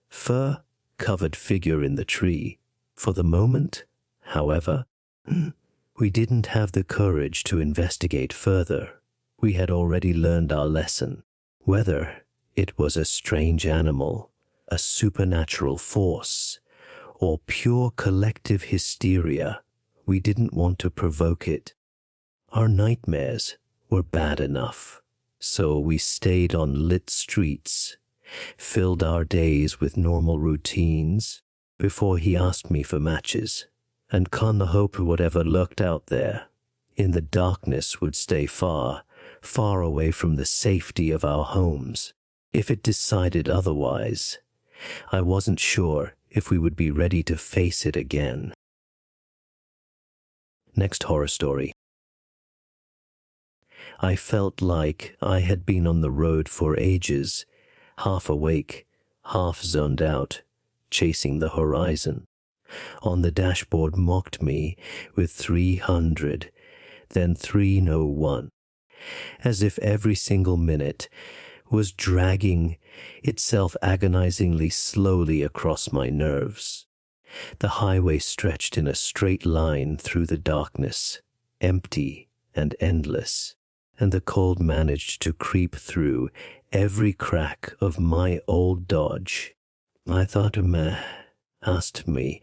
S1: fur-covered figure in the tree? For the moment, however, we didn't have the courage to investigate further. We had already learned our lesson. Whether it was a strange animal, a supernatural force, or pure collective hysteria, we didn't want to provoke it. Our nightmares were bad enough, so we stayed on lit streets, filled our days with normal routines before he asked me for matches, and con the hope whatever lurked out there in the darkness would stay far, far away from the safety of our homes. If it decided otherwise, I wasn't sure if we would be ready to face it again. Next horror story. I felt like I had been on the road for ages, half awake, half zoned out, chasing the horizon. On the dashboard mocked me with 300, then 301, as if every single minute was dragging itself agonizingly slowly across my nerves. The highway stretched in a straight line through the darkness, empty and endless, and the cold managed to creep through every crack of my old Dodge. I thought asked me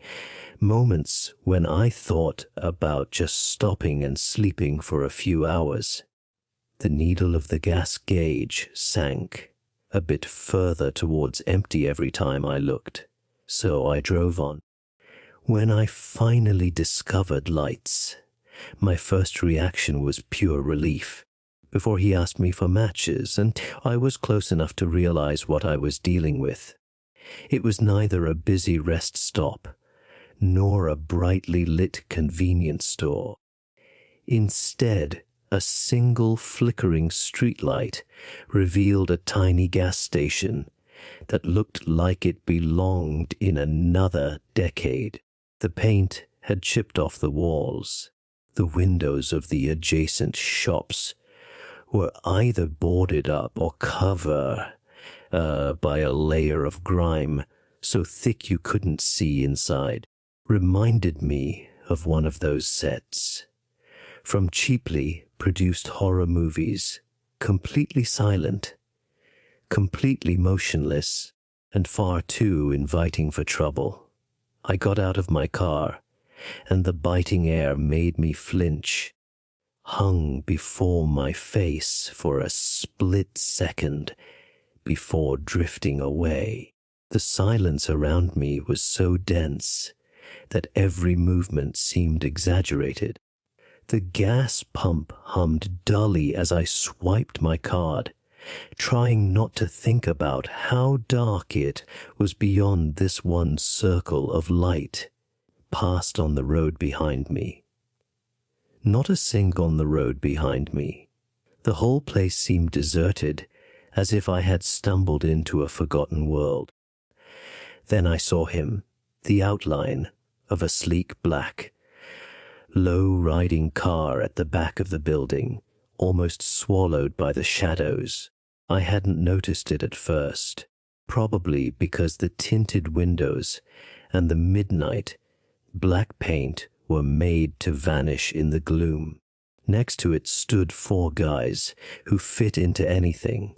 S1: moments when I thought about just stopping and sleeping for a few hours. The needle of the gas gauge sank a bit further towards empty every time I looked, so I drove on. When I finally discovered lights, my first reaction was pure relief. Before he asked me for matches, and I was close enough to realize what I was dealing with. It was neither a busy rest stop, nor a brightly lit convenience store. Instead, a single flickering streetlight revealed a tiny gas station that looked like it belonged in another decade. The paint had chipped off the walls. The windows of the adjacent shops were either boarded up or covered by a layer of grime so thick you couldn't see inside. Reminded me of one of those sets from cheaply produced horror movies, completely silent, completely motionless, and far too inviting for trouble. I got out of my car, and the biting air made me flinch. hung before my face for a split second before drifting away. The silence around me was so dense that every movement seemed exaggerated. The gas pump hummed dully as I swiped my card, trying not to think about how dark it was beyond this one circle of light passed on the road behind me. Not a sink on the road behind me. The whole place seemed deserted, as if I had stumbled into a forgotten world. Then I saw him, the outline of a sleek black, low-riding car at the back of the building, almost swallowed by the shadows. I hadn't noticed it at first, probably because the tinted windows and the midnight black paint were made to vanish in the gloom. Next to it stood 4 guys who fit into anything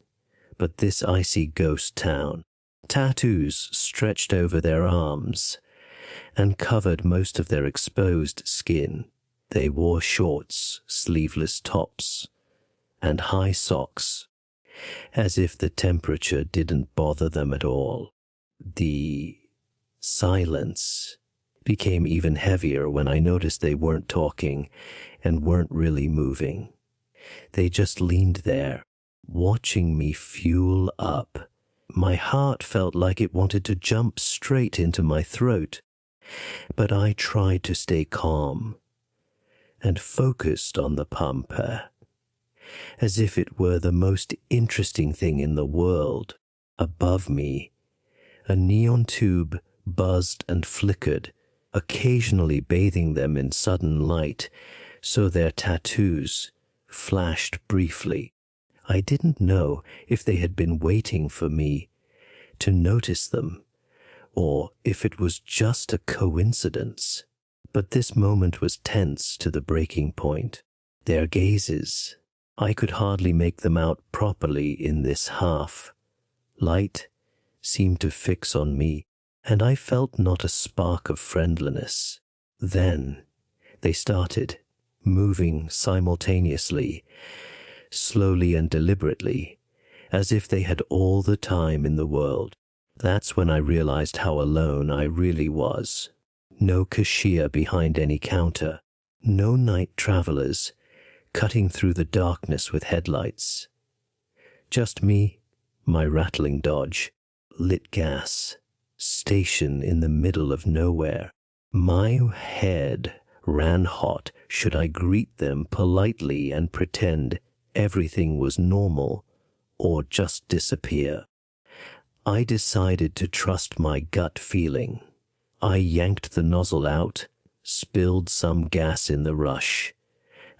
S1: but this icy ghost town. Tattoos stretched over their arms and covered most of their exposed skin. They wore shorts, sleeveless tops, and high socks, as if the temperature didn't bother them at all. The silence became even heavier when I noticed they weren't talking and weren't really moving. They just leaned there, watching me fuel up. My heart felt like it wanted to jump straight into my throat, but I tried to stay calm and focused on the pump, as if it were the most interesting thing in the world. Above me, a neon tube buzzed and flickered, occasionally bathing them in sudden light, so their tattoos flashed briefly. I didn't know if they had been waiting for me to notice them, or if it was just a coincidence. But this moment was tense to the breaking point. Their gazes, I could hardly make them out properly in this half light, seemed to fix on me, and I felt not a spark of friendliness. Then they started moving simultaneously, slowly and deliberately, as if they had all the time in the world. That's when I realized how alone I really was. No cashier behind any counter, no night travelers cutting through the darkness with headlights. Just me, my rattling Dodge, lit gas, station in the middle of nowhere. My head ran hot. Should I greet them politely and pretend everything was normal, or just disappear? I decided to trust my gut feeling. I yanked the nozzle out, spilled some gas in the rush,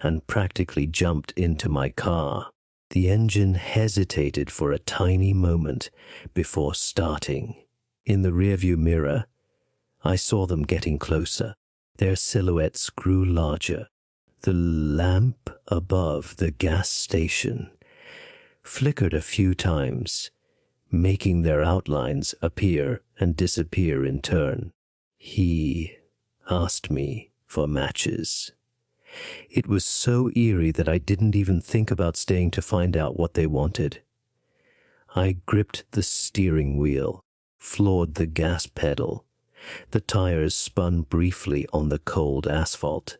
S1: and practically jumped into my car. The engine hesitated for a tiny moment before starting. In the rearview mirror, I saw them getting closer. Their silhouettes grew larger. The lamp above the gas station flickered a few times, making their outlines appear and disappear in turn. He asked me for matches. It was so eerie that I didn't even think about staying to find out what they wanted. I gripped the steering wheel, floored the gas pedal. The tires spun briefly on the cold asphalt.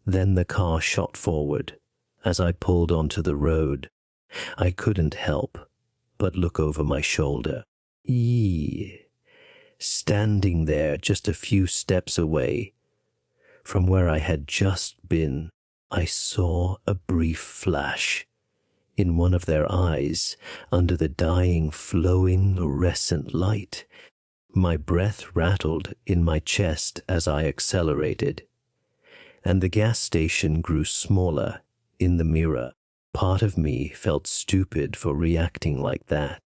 S1: Then the car shot forward. As I pulled onto the road, I couldn't help but look over my shoulder. Standing there just a few steps away from where I had just been, I saw a brief flash in one of their eyes under the dying, flowing, luminescent light. My breath rattled in my chest as I accelerated, and the gas station grew smaller in the mirror. Part of me felt stupid for reacting like that.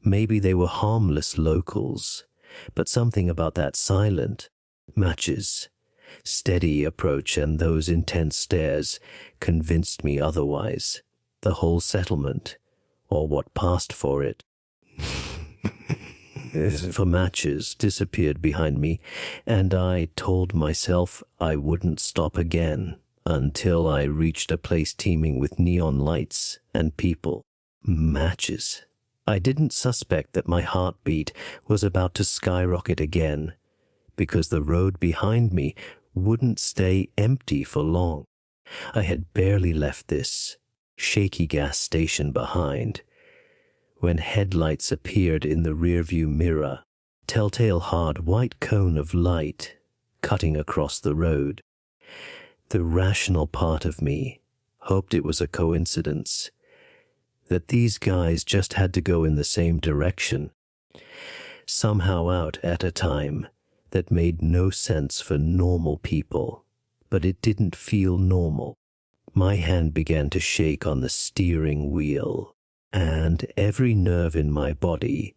S1: Maybe they were harmless locals, but something about that silent matches, steady approach and those intense stares convinced me otherwise. The whole settlement, or what passed for it, for matches, disappeared behind me, and I told myself I wouldn't stop again until I reached a place teeming with neon lights and people. Matches. I didn't suspect that my heartbeat was about to skyrocket again, because the road behind me wouldn't stay empty for long. I had barely left this shaky gas station behind when headlights appeared in the rearview mirror, telltale hard white cone of light cutting across the road. The rational part of me hoped it was a coincidence, that these guys just had to go in the same direction, somehow out at a time that made no sense for normal people. But it didn't feel normal. My hand began to shake on the steering wheel, and every nerve in my body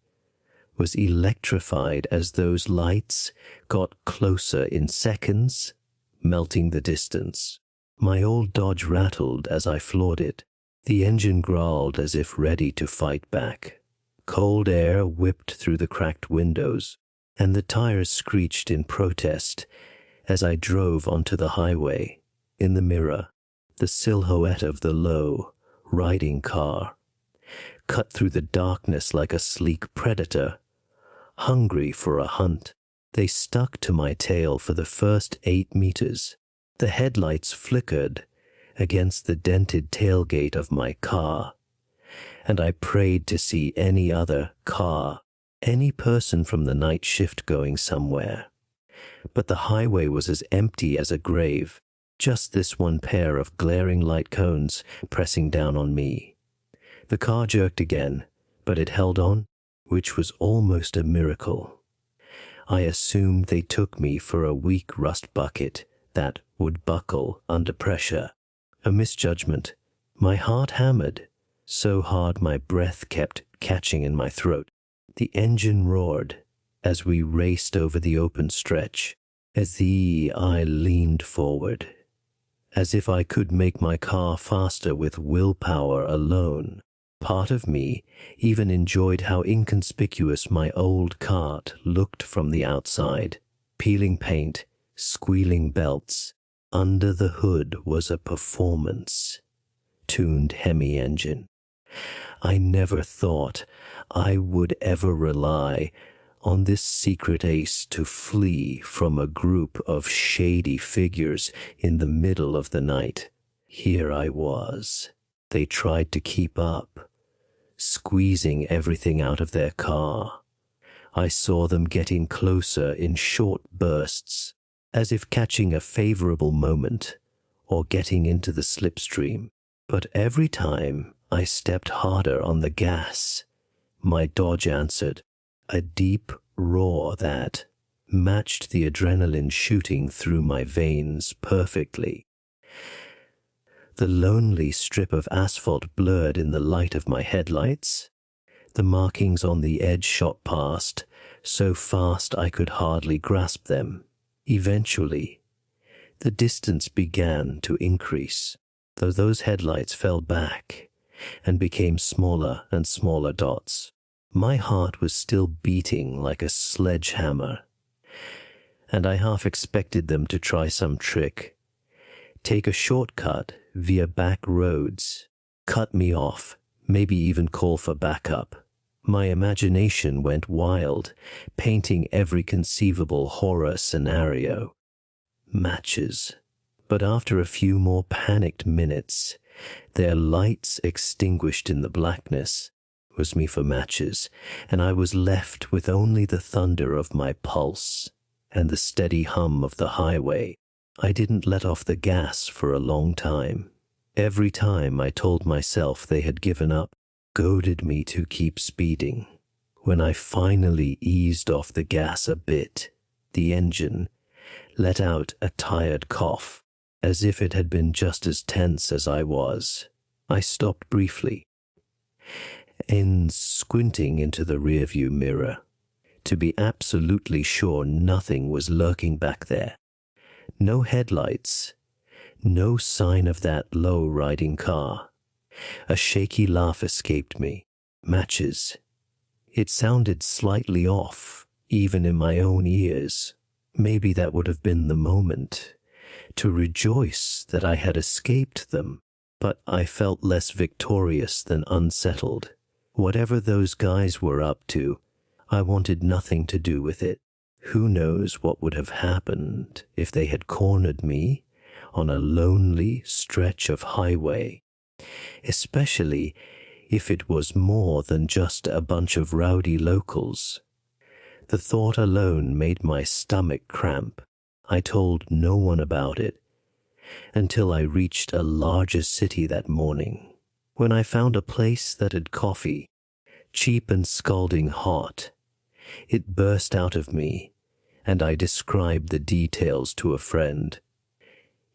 S1: was electrified as those lights got closer in seconds, melting the distance. My old Dodge rattled as I floored it. The engine growled as if ready to fight back. Cold air whipped through the cracked windows, and the tires screeched in protest as I drove onto the highway. In the mirror, the silhouette of the low, riding car cut through the darkness like a sleek predator, hungry for a hunt. They stuck to my tail for the first 8 meters. The headlights flickered against the dented tailgate of my car, and I prayed to see any other car, any person from the night shift going somewhere. But the highway was as empty as a grave, just this one pair of glaring light cones pressing down on me. The car jerked again, but it held on, which was almost a miracle. I assumed they took me for a weak rust bucket that would buckle under pressure. A misjudgment. My heart hammered so hard my breath kept catching in my throat. The engine roared as we raced over the open stretch. I leaned forward, as if I could make my car faster with willpower alone. Part of me even enjoyed how inconspicuous my old cart looked from the outside. Peeling paint, squealing belts. Under the hood was a performance. Tuned Hemi engine. I never thought I would ever rely on this secret ace to flee from a group of shady figures in the middle of the night. Here I was. They tried to keep up, squeezing everything out of their car. I saw them getting closer in short bursts, as if catching a favorable moment or getting into the slipstream. But every time I stepped harder on the gas, my Dodge answered, a deep roar that matched the adrenaline shooting through my veins perfectly. The lonely strip of asphalt blurred in the light of my headlights. The markings on the edge shot past, so fast I could hardly grasp them. Eventually, the distance began to increase, though those headlights fell back and became smaller and smaller dots. My heart was still beating like a sledgehammer, and I half expected them to try some trick, take a shortcut via back roads, cut me off, maybe even call for backup. My imagination went wild, painting every conceivable horror scenario. Matches. But after a few more panicked minutes, their lights extinguished in the blackness. It was me for matches, and I was left with only the thunder of my pulse and the steady hum of the highway. I didn't let off the gas for a long time. Every time I told myself they had given up, goaded me to keep speeding. When I finally eased off the gas a bit, the engine let out a tired cough, as if it had been just as tense as I was. I stopped briefly, squinting into the rearview mirror, to be absolutely sure nothing was lurking back there. No headlights, no sign of that low-riding car. A shaky laugh escaped me. Matches. It sounded slightly off, even in my own ears. Maybe that would have been the moment to rejoice that I had escaped them, but I felt less victorious than unsettled. Whatever those guys were up to, I wanted nothing to do with it. Who knows what would have happened if they had cornered me on a lonely stretch of highway, especially if it was more than just a bunch of rowdy locals. The thought alone made my stomach cramp. I told no one about it until I reached a larger city that morning, when I found a place that had coffee, cheap and scalding hot. It burst out of me, and I described the details to a friend.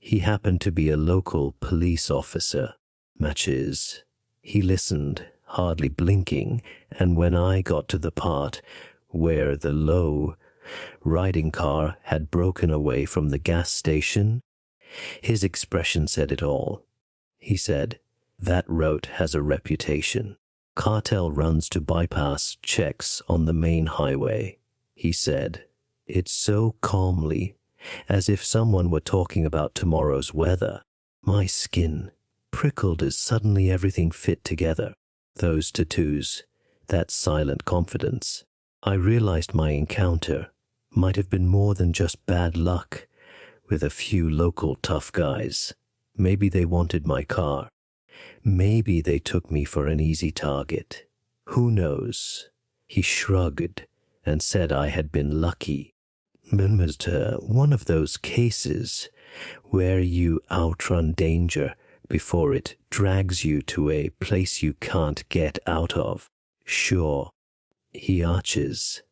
S1: He happened to be a local police officer. Matches. He listened, hardly blinking, and when I got to the part where the low riding car had broken away from the gas station, his expression said it all. He said, "That route has a reputation. Cartel runs to bypass checks on the main highway," he said. It so calmly, as if someone were talking about tomorrow's weather. My skin prickled as suddenly everything fit together. Those tattoos, that silent confidence. I realized my encounter might have been more than just bad luck with a few local tough guys. Maybe they wanted my car. Maybe they took me for an easy target. Who knows? He shrugged and said I had been lucky. It was one of those cases where you outrun danger before it drags you to a place you can't get out of. Sure, he arches.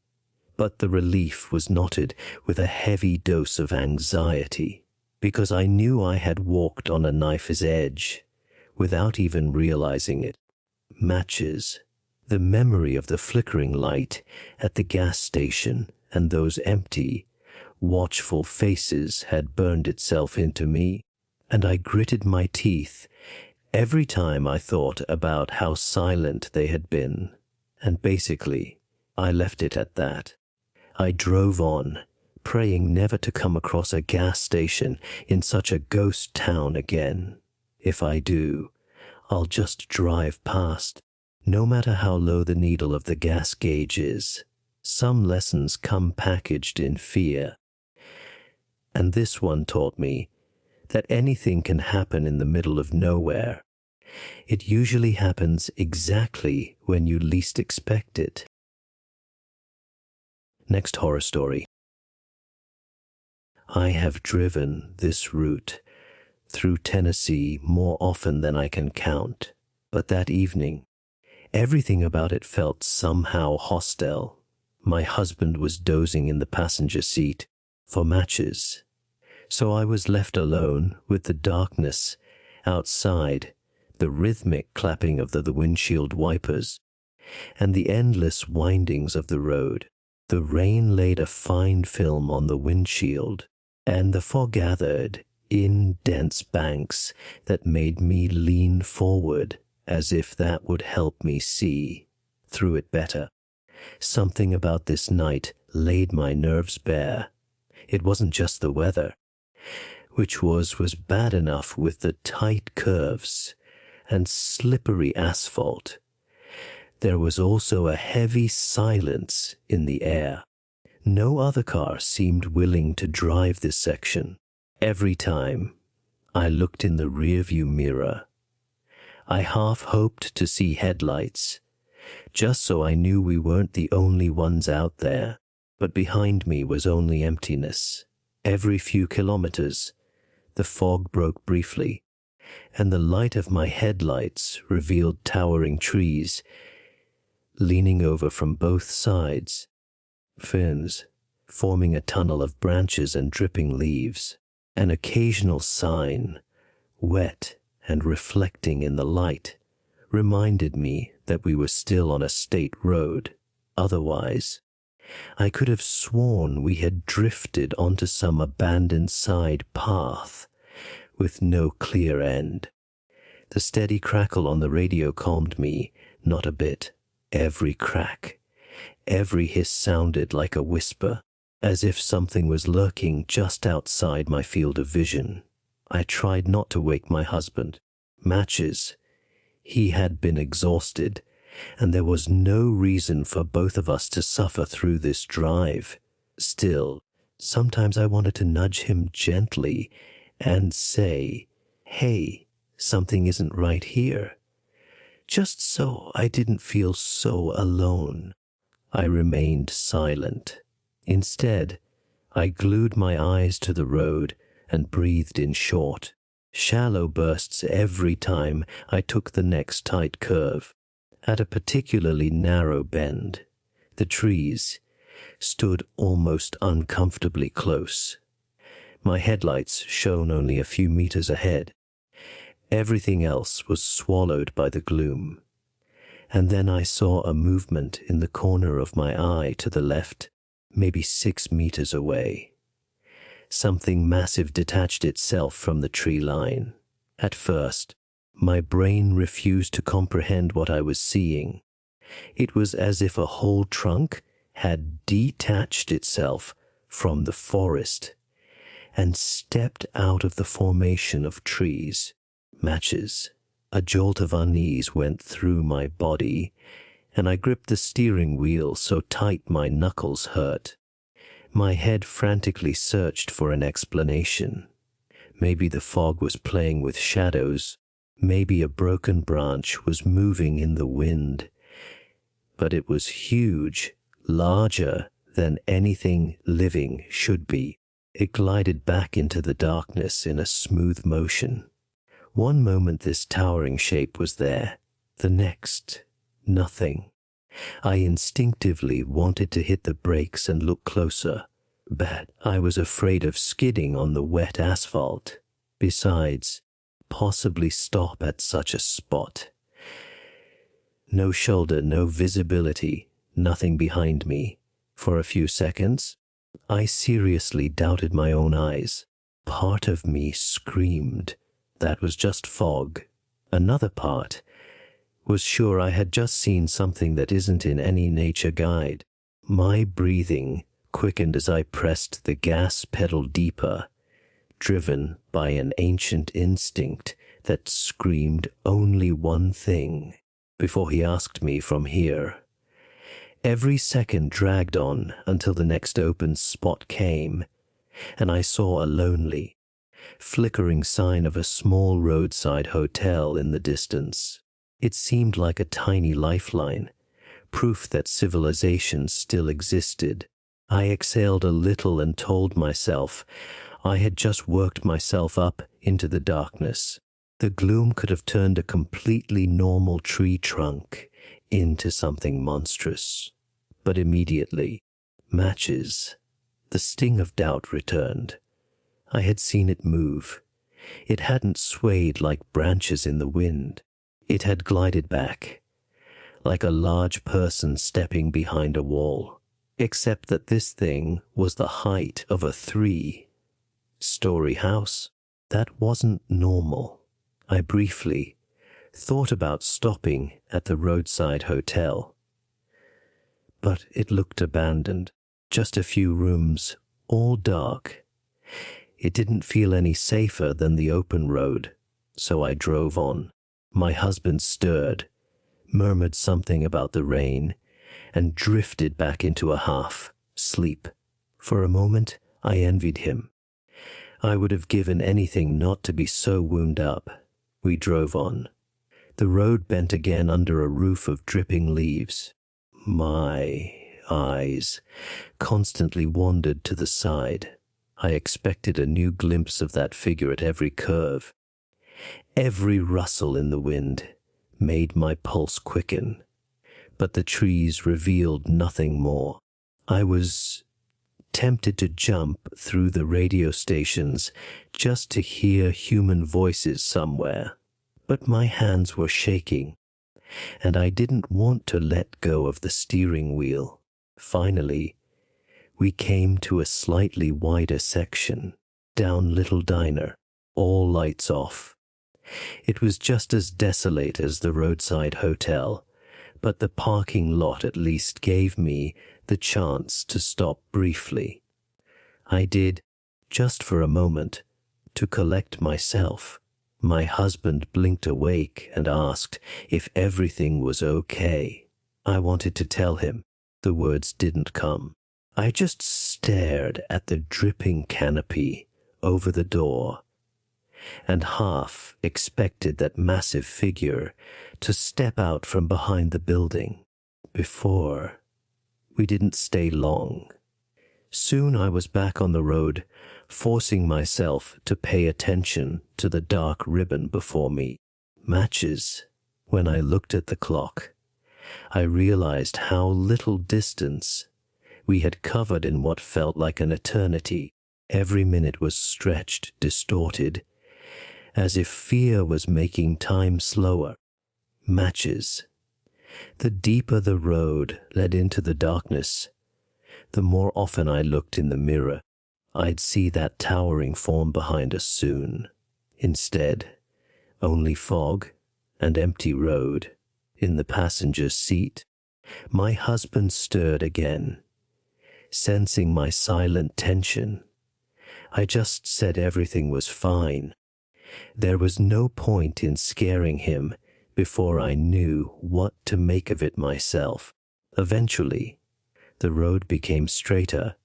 S1: But the relief was knotted with a heavy dose of anxiety, because I knew I had walked on a knife's edge without even realizing it. Matches. The memory of the flickering light at the gas station and those empty, watchful faces had burned itself into me, and I gritted my teeth every time I thought about how silent they had been, and basically, I left it at that. I drove on, praying never to come across a gas station in such a ghost town again. If I do, I'll just drive past, no matter how low the needle of the gas gauge is. Some lessons come packaged in fear, and this one taught me that anything can happen in the middle of nowhere. It usually happens exactly when you least expect it. Next horror story. I have driven this route through Tennessee more often than I can count, but that evening, everything about it felt somehow hostile. My husband was dozing in the passenger seat for matches, so I was left alone with the darkness outside, the rhythmic clapping of the windshield wipers, and the endless windings of the road. The rain laid a fine film on the windshield, and the fog gathered in dense banks that made me lean forward as if that would help me see through it better. Something about this night laid my nerves bare. It wasn't just the weather, which was bad enough with the tight curves and slippery asphalt. There was also a heavy silence in the air. No other car seemed willing to drive this section. Every time I looked in the rearview mirror, I half hoped to see headlights, just so I knew we weren't the only ones out there. But behind me was only emptiness. Every few kilometers, the fog broke briefly, and the light of my headlights revealed towering trees leaning over from both sides, ferns forming a tunnel of branches and dripping leaves. An occasional sign, wet and reflecting in the light, reminded me that we were still on a state road. Otherwise, I could have sworn we had drifted onto some abandoned side path with no clear end. The steady crackle on the radio calmed me not a bit. Every crack, every hiss sounded like a whisper. as if something was lurking just outside my field of vision. I tried not to wake my husband. Matches. He had been exhausted, and there was no reason for both of us to suffer through this drive. Still, sometimes I wanted to nudge him gently and say, "Hey, something isn't right here," just so I didn't feel so alone. I remained silent. Instead, I glued my eyes to the road and breathed in short, shallow bursts every time I took the next tight curve. At a particularly narrow bend, the trees stood almost uncomfortably close. My headlights shone only a few meters ahead. Everything else was swallowed by the gloom. And then I saw a movement in the corner of my eye to the left, maybe 6 meters away. Something massive detached itself from the tree line. At first, my brain refused to comprehend what I was seeing. It was as if a whole trunk had detached itself from the forest and stepped out of the formation of trees. Matches. A jolt of unease went through my body, and I gripped the steering wheel so tight my knuckles hurt. My head frantically searched for an explanation. Maybe the fog was playing with shadows. Maybe a broken branch was moving in the wind. But it was huge, larger than anything living should be. It glided back into the darkness in a smooth motion. One moment this towering shape was there, the next, nothing. I instinctively wanted to hit the brakes and look closer, but I was afraid of skidding on the wet asphalt. Besides, possibly stop at such a spot. No shoulder, no visibility, nothing behind me. For a few seconds, I seriously doubted my own eyes. Part of me screamed that was just fog. Another part was sure I had just seen something that isn't in any nature guide. My breathing quickened as I pressed the gas pedal deeper, driven by an ancient instinct that screamed only one thing before he asked me from here. Every second dragged on until the next open spot came, and I saw a lonely, flickering sign of a small roadside hotel in the distance. It seemed like a tiny lifeline, proof that civilization still existed. I exhaled a little and told myself I had just worked myself up into the darkness. The gloom could have turned a completely normal tree trunk into something monstrous. But immediately, Matches, the sting of doubt returned. I had seen it move. It hadn't swayed like branches in the wind. It had glided back, like a large person stepping behind a wall, except that this thing was the height of a 3-story house. That wasn't normal. I briefly thought about stopping at the roadside hotel, but it looked abandoned. Just a few rooms, all dark. It didn't feel any safer than the open road, so I drove on. My husband stirred, murmured something about the rain, and drifted back into a half-sleep. For a moment, I envied him. I would have given anything not to be so wound up. We drove on. The road bent again under a roof of dripping leaves. My eyes constantly wandered to the side. I expected a new glimpse of that figure at every curve. Every rustle in the wind made my pulse quicken, but the trees revealed nothing more. I was tempted to jump through the radio stations just to hear human voices somewhere, but my hands were shaking, and I didn't want to let go of the steering wheel. Finally, we came to a slightly wider section, down Little Diner, all lights off. It was just as desolate as the roadside hotel, but the parking lot at least gave me the chance to stop briefly. I did, just for a moment, to collect myself. My husband blinked awake and asked if everything was okay. I wanted to tell him. The words didn't come. I just stared at the dripping canopy over the door and half expected that massive figure to step out from behind the building. Before, we didn't stay long. Soon I was back on the road, forcing myself to pay attention to the dark ribbon before me. Matches. When I looked at the clock, I realized how little distance we had covered in what felt like an eternity. Every minute was stretched, distorted, as if fear was making time slower. Matches. The deeper the road led into the darkness, the more often I looked in the mirror. I'd see that towering form behind us soon. Instead, only fog and empty road. In the passenger seat, my husband stirred again. Sensing my silent tension, I just said everything was fine. There was no point in scaring him before I knew what to make of it myself. Eventually, the road became straighter,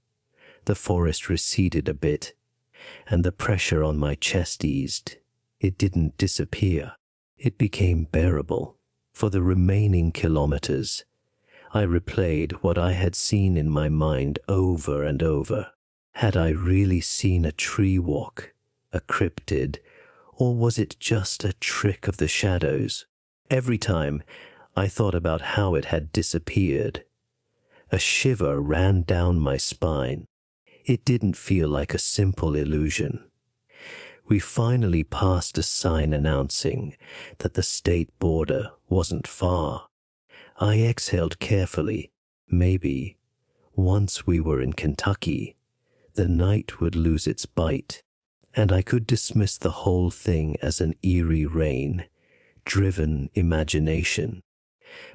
S1: the forest receded a bit, and the pressure on my chest eased. It didn't disappear. It became bearable. For the remaining kilometers, I replayed what I had seen in my mind over and over. Had I really seen a tree walk, a cryptid, or was it just a trick of the shadows? Every time I thought about how it had disappeared, a shiver ran down my spine. It didn't feel like a simple illusion. We finally passed a sign announcing that the state border wasn't far. I exhaled carefully. Maybe, once we were in Kentucky, the night would lose its bite, and I could dismiss the whole thing as an eerie rain-driven imagination.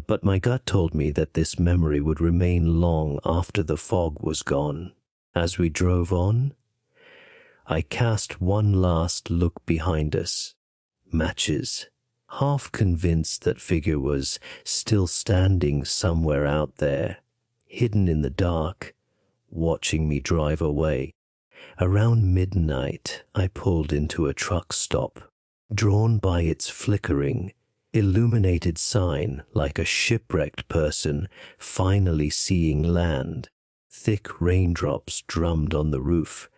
S1: But my gut told me that this memory would remain long after the fog was gone. As we drove on, I cast one last look behind us. Matches. Half convinced that figure was still standing somewhere out there, hidden in the dark, watching me drive away. Around midnight, I pulled into a truck stop, drawn by its flickering, illuminated sign like a shipwrecked person finally seeing land. Thick raindrops drummed on the roof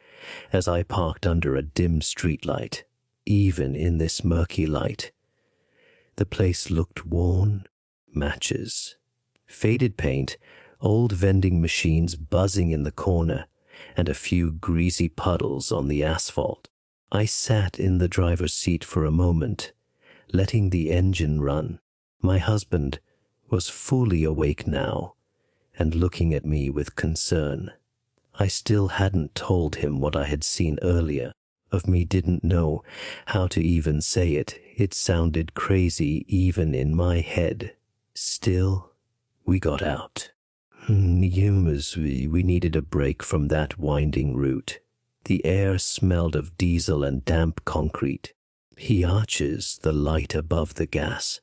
S1: as I parked under a dim streetlight. Even in this murky light, the place looked worn. Matches, faded paint, old vending machines buzzing in the corner, and a few greasy puddles on the asphalt. I sat in the driver's seat for a moment, letting the engine run. My husband was fully awake now and looking at me with concern. I still hadn't told him what I had seen earlier. Of me didn't know how to even say it. It sounded crazy even in my head. Still, we got out. We needed a break from that winding route. The air smelled of diesel and damp concrete. Arches the light above the gas.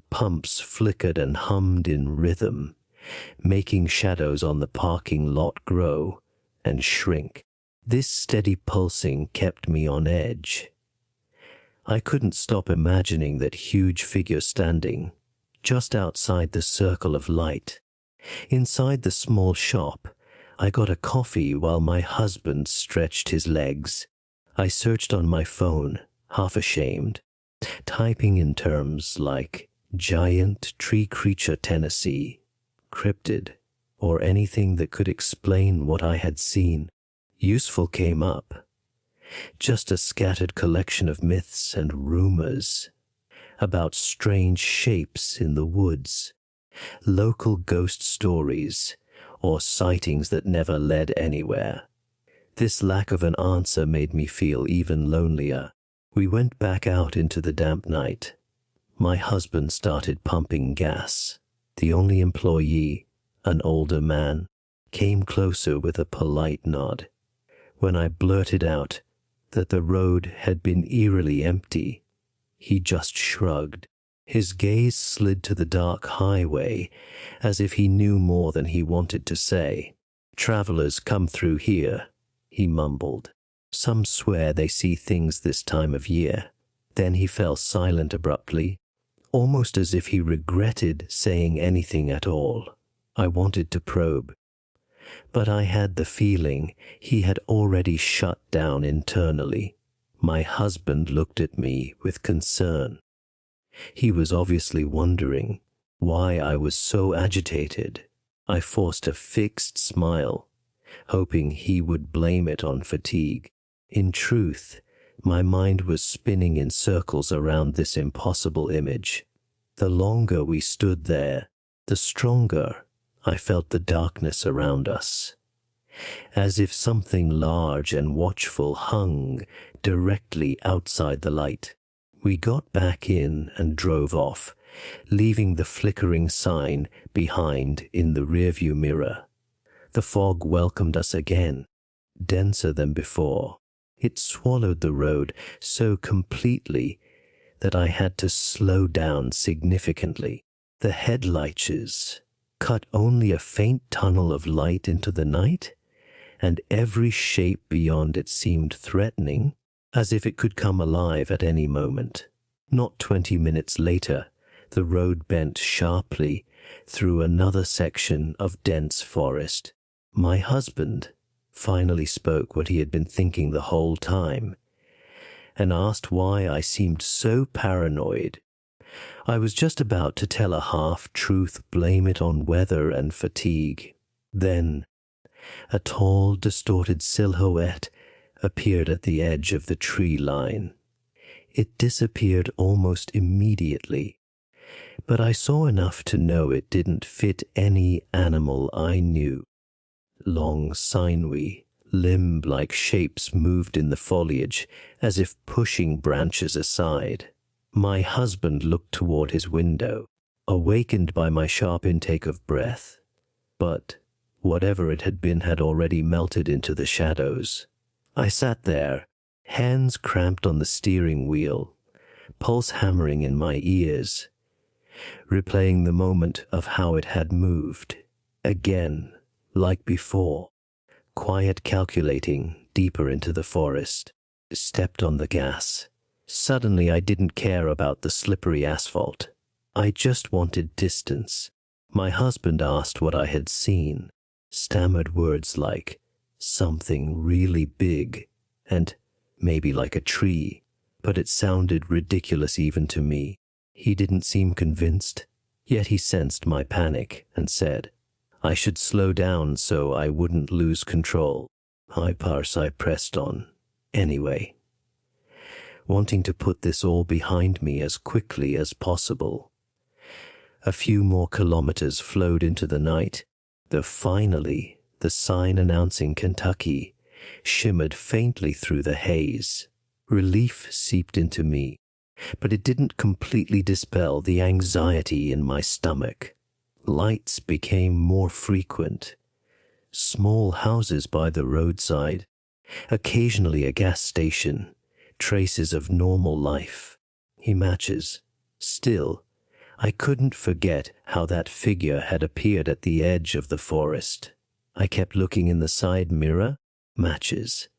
S1: Pumps flickered and hummed in rhythm, making shadows on the parking lot grow and shrink. This steady pulsing kept me on edge. I couldn't stop imagining that huge figure standing just outside the circle of light. Inside the small shop, I got a coffee while my husband stretched his legs. I searched on my phone, half ashamed, typing in terms like giant tree creature Tennessee, cryptid, or anything that could explain what I had seen. Useful came up. Just a scattered collection of myths and rumors about strange shapes in the woods, local ghost stories, or sightings that never led anywhere. This lack of an answer made me feel even lonelier. We went back out into the damp night. My husband started pumping gas. The only employee, an older man, came closer with a polite nod. When I blurted out that the road had been eerily empty, he just shrugged. His gaze slid to the dark highway, as if he knew more than he wanted to say. "Travelers come through here," he mumbled. "Some swear they see things this time of year." Then he fell silent abruptly, almost as if he regretted saying anything at all. I wanted to probe, but I had the feeling he had already shut down internally. My husband looked at me with concern. He was obviously wondering why I was so agitated. I forced a fixed smile, hoping he would blame it on fatigue. In truth, my mind was spinning in circles around this impossible image. The longer we stood there, the stronger I felt the darkness around us, as if something large and watchful hung directly outside the light. We got back in and drove off, leaving the flickering sign behind in the rearview mirror. The fog welcomed us again, denser than before. It swallowed the road so completely that I had to slow down significantly. The headlights cut only a faint tunnel of light into the night, and every shape beyond it seemed threatening, as if it could come alive at any moment. Not 20 minutes later, the road bent sharply through another section of dense forest. My husband finally spoke what he had been thinking the whole time, and asked why I seemed so paranoid. I was just about to tell a half-truth, blame it on weather and fatigue. Then a tall, distorted silhouette appeared at the edge of the tree line. It disappeared almost immediately, but I saw enough to know it didn't fit any animal I knew. Long, sinewy, limb-like shapes moved in the foliage as if pushing branches aside. My husband looked toward his window, awakened by my sharp intake of breath, but whatever it had been had already melted into the shadows. I sat there, hands cramped on the steering wheel, pulse hammering in my ears, replaying the moment of how it had moved. Again, like before, quiet, calculating, deeper into the forest. Stepped on the gas. Suddenly I didn't care about the slippery asphalt. I just wanted distance. My husband asked what I had seen, stammered words like something really big and maybe like a tree, but it sounded ridiculous even to me. He didn't seem convinced, yet he sensed my panic and said I should slow down so I wouldn't lose control. I pressed on. Anyway, wanting to put this all behind me as quickly as possible. A few more kilometers flowed into the night. Finally, the sign announcing Kentucky shimmered faintly through the haze. Relief seeped into me, but it didn't completely dispel the anxiety in my stomach. Lights became more frequent. Small houses by the roadside, occasionally a gas station, traces of normal life. Matches. Still, I couldn't forget how that figure had appeared at the edge of the forest. I kept looking in the side mirror. Matches.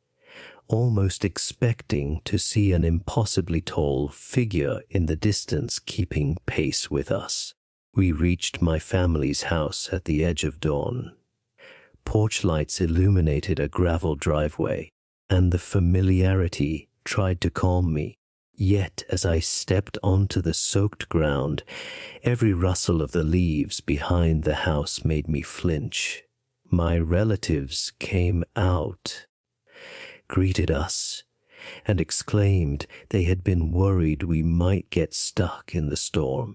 S1: Almost expecting to see an impossibly tall figure in the distance keeping pace with us. We reached my family's house at the edge of dawn. Porch lights illuminated a gravel driveway, and the familiarity tried to calm me. Yet as I stepped onto the soaked ground, every rustle of the leaves behind the house made me flinch. My relatives came out, greeted us, and exclaimed they had been worried we might get stuck in the storm.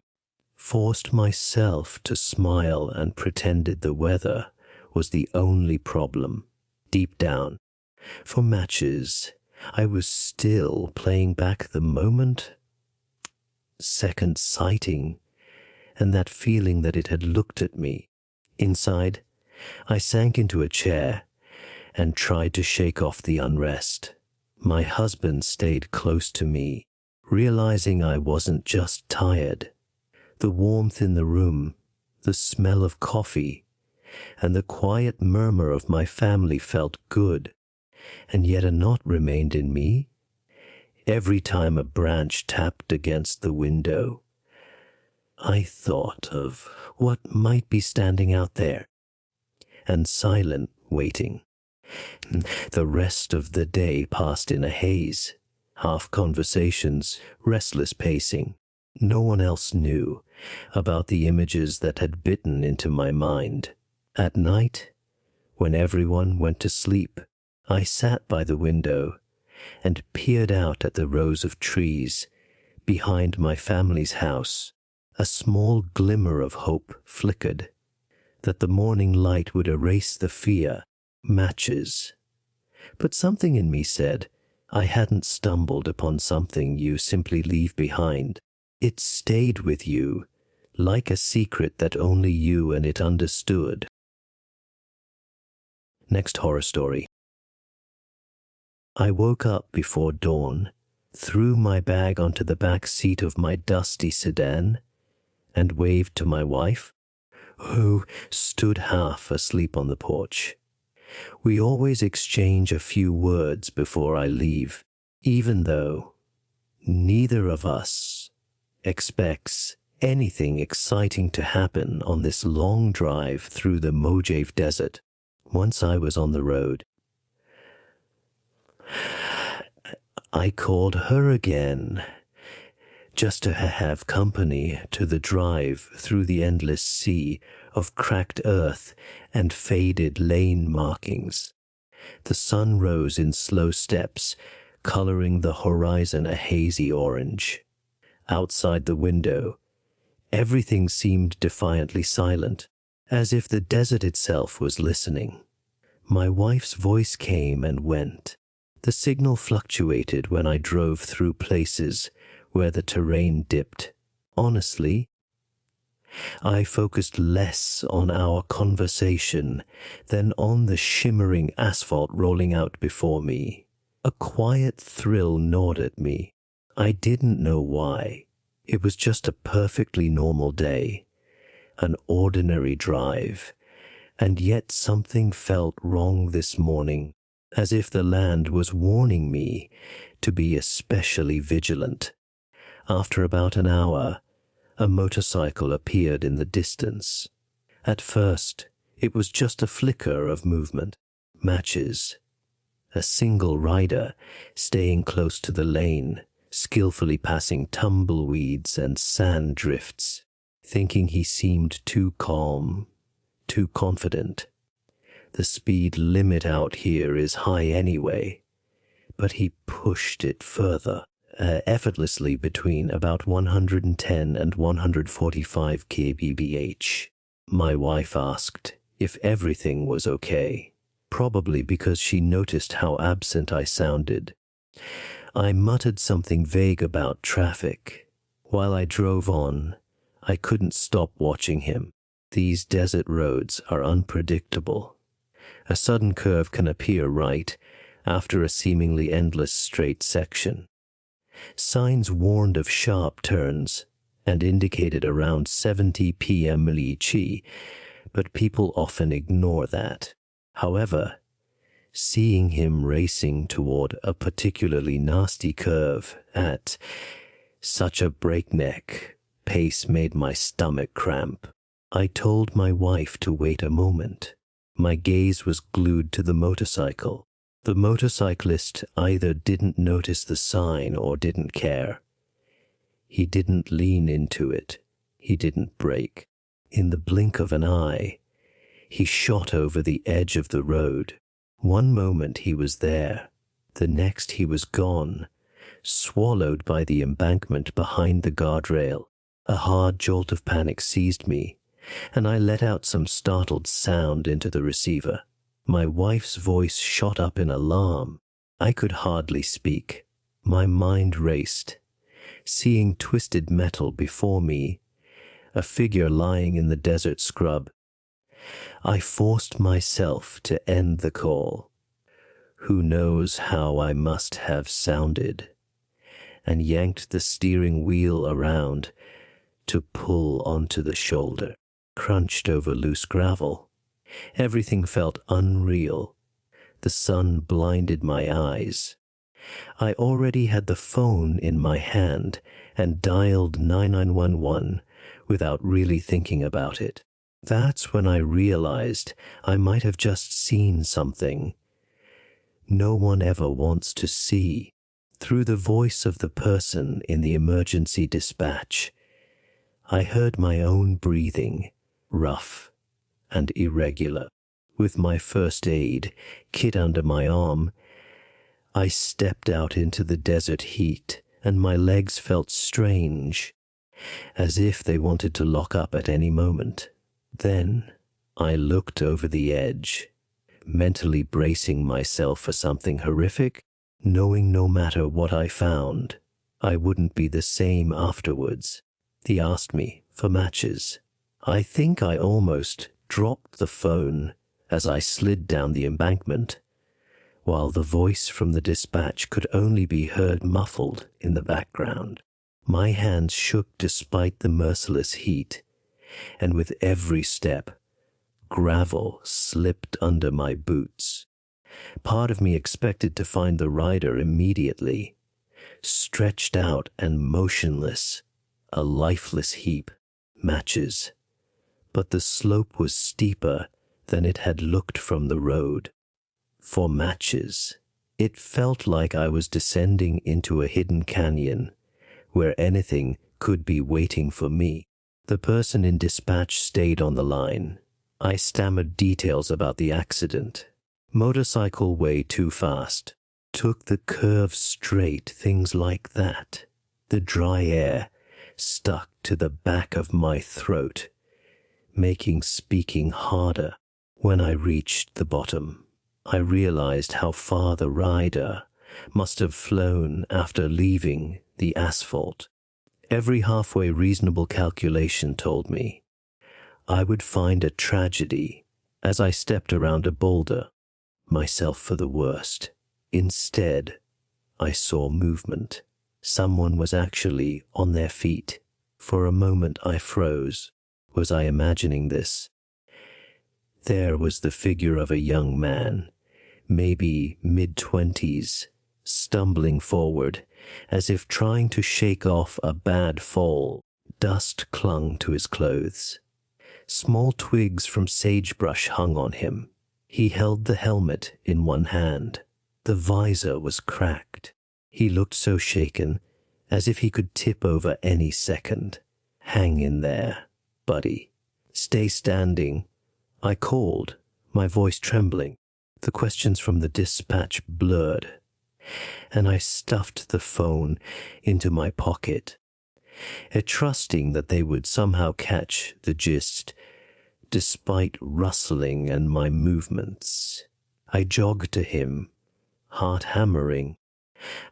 S1: Forced myself to smile and pretended the weather was the only problem. Deep down, for Matches, I was still playing back the moment, second sighting, and that feeling that it had looked at me. Inside, I sank into a chair and tried to shake off the unrest. My husband stayed close to me, realizing I wasn't just tired. The warmth in the room, the smell of coffee, and the quiet murmur of my family felt good, and yet a knot remained in me. Every time a branch tapped against the window, I thought of what might be standing out there, and silent waiting. The rest of the day passed in a haze, half conversations, restless pacing. No one else knew about the images that had bitten into my mind. At night, when everyone went to sleep, I sat by the window and peered out at the rows of trees behind my family's house. A small glimmer of hope flickered, that the morning light would erase the fear. Matches. But something in me said I hadn't stumbled upon something you simply leave behind. It stayed with you, like a secret that only you and it understood. Next horror story. I woke up before dawn, threw my bag onto the back seat of my dusty sedan, and waved to my wife, who stood half asleep on the porch. We always exchange a few words before I leave, even though neither of us expects anything exciting to happen on this long drive through the Mojave Desert. Once I was on the road, I called her again, just to have company to the drive through the endless sea of cracked earth and faded lane markings. The sun rose in slow steps, coloring the horizon a hazy orange. Outside the window, everything seemed defiantly silent, as if the desert itself was listening. My wife's voice came and went. The signal fluctuated when I drove through places where the terrain dipped. Honestly, I focused less on our conversation than on the shimmering asphalt rolling out before me. A quiet thrill gnawed at me. I didn't know why. It was just a perfectly normal day, an ordinary drive, and yet something felt wrong this morning, as if the land was warning me to be especially vigilant. After about an hour, a motorcycle appeared in the distance. At first, it was just a flicker of movement, matches. A single rider staying close to the lane, skillfully passing tumbleweeds and sand drifts, thinking he seemed too calm, too confident. The speed limit out here is high anyway, but he pushed it further. Effortlessly between about 110 and 145 kbh. My wife asked if everything was okay, probably because she noticed how absent I sounded. I muttered something vague about traffic. While I drove on, I couldn't stop watching him. These desert roads are unpredictable. A sudden curve can appear right after a seemingly endless straight section. Signs warned of sharp turns and indicated around 70 p.m. but people often ignore that. However, seeing him racing toward a particularly nasty curve at such a breakneck pace made my stomach cramp. I told my wife to wait a moment. My gaze was glued to the motorcycle. The motorcyclist either didn't notice the sign or didn't care. He didn't lean into it. He didn't brake. In the blink of an eye, he shot over the edge of the road. One moment he was there. The next he was gone, swallowed by the embankment behind the guardrail. A hard jolt of panic seized me, and I let out some startled sound into the receiver. My wife's voice shot up in alarm. I could hardly speak. My mind raced, seeing twisted metal before me, a figure lying in the desert scrub. I forced myself to end the call. Who knows how I must have sounded, and yanked the steering wheel around to pull onto the shoulder, crunched over loose gravel. Everything felt unreal. The sun blinded my eyes. I already had the phone in my hand and dialed 9911 without really thinking about it. That's when I realized I might have just seen something no one ever wants to see. Through the voice of the person in the emergency dispatch, I heard my own breathing, rough and irregular. With my first aid kit under my arm, I stepped out into the desert heat, and my legs felt strange, as if they wanted to lock up at any moment. Then I looked over the edge, mentally bracing myself for something horrific, knowing no matter what I found, I wouldn't be the same afterwards. He asked me for matches. I think I almost dropped the phone as I slid down the embankment, while the voice from the dispatch could only be heard muffled in the background. My hands shook despite the merciless heat, and with every step, gravel slipped under my boots. Part of me expected to find the rider immediately, stretched out and motionless, a lifeless heap, matches. But the slope was steeper than it had looked from the road. For matches, it felt like I was descending into a hidden canyon where anything could be waiting for me. The person in dispatch stayed on the line. I stammered details about the accident. Motorcycle way too fast. Took the curve straight, things like that. The dry air stuck to the back of my throat, making speaking harder. When I reached the bottom, I realized how far the rider must have flown after leaving the asphalt. Every halfway reasonable calculation told me I would find a tragedy as I stepped around a boulder, myself for the worst. Instead, I saw movement. Someone was actually on their feet. For a moment I froze. Was I imagining this? There was the figure of a young man, maybe mid-20s, stumbling forward, as if trying to shake off a bad fall. Dust clung to his clothes. Small twigs from sagebrush hung on him. He held the helmet in one hand. The visor was cracked. He looked so shaken, as if he could tip over any second. Hang in there, buddy. Stay standing. I called, my voice trembling. The questions from the dispatch blurred, and I stuffed the phone into my pocket, trusting that they would somehow catch the gist, despite rustling and my movements. I jogged to him, heart hammering,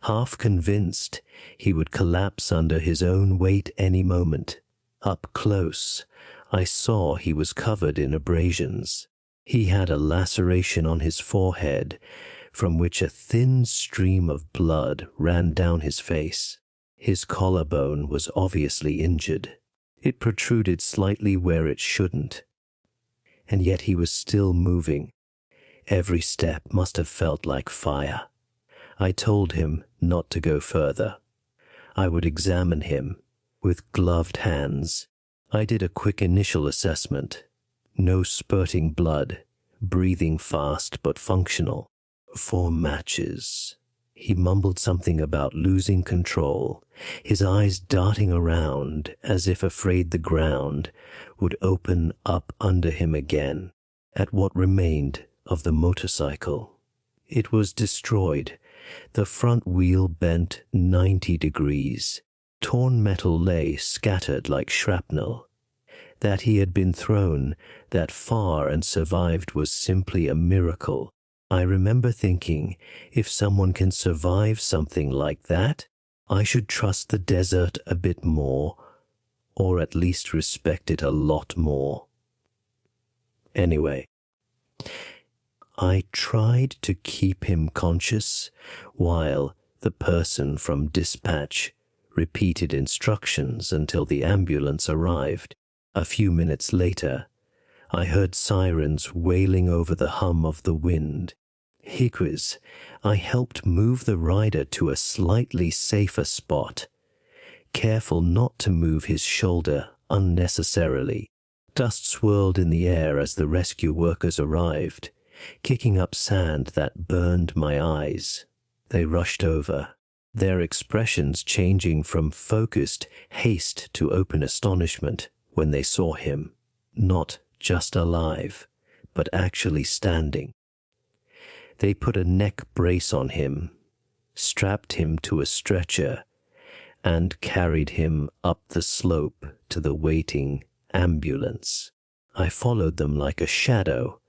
S1: half convinced he would collapse under his own weight any moment. Up close, I saw he was covered in abrasions. He had a laceration on his forehead, from which a thin stream of blood ran down his face. His collarbone was obviously injured. It protruded slightly where it shouldn't. And yet he was still moving. Every step must have felt like fire. I told him not to go further. I would examine him with gloved hands. I did a quick initial assessment. No spurting blood, breathing fast but functional. 4 matches. He mumbled something about losing control, his eyes darting around as if afraid the ground would open up under him again at what remained of the motorcycle. It was destroyed. The front wheel bent 90 degrees. Torn metal lay scattered like shrapnel. That he had been thrown that far and survived was simply a miracle. I remember thinking, if someone can survive something like that, I should trust the desert a bit more, or at least respect it a lot more. Anyway, I tried to keep him conscious while the person from dispatch repeated instructions until the ambulance arrived. A few minutes later, I heard sirens wailing over the hum of the wind. Hickories, I helped move the rider to a slightly safer spot, careful not to move his shoulder unnecessarily. Dust swirled in the air as the rescue workers arrived, kicking up sand that burned my eyes. They rushed over, their expressions changing from focused haste to open astonishment when they saw him, not just alive, but actually standing. They put a neck brace on him, strapped him to a stretcher, and carried him up the slope to the waiting ambulance. I followed them like a shadow,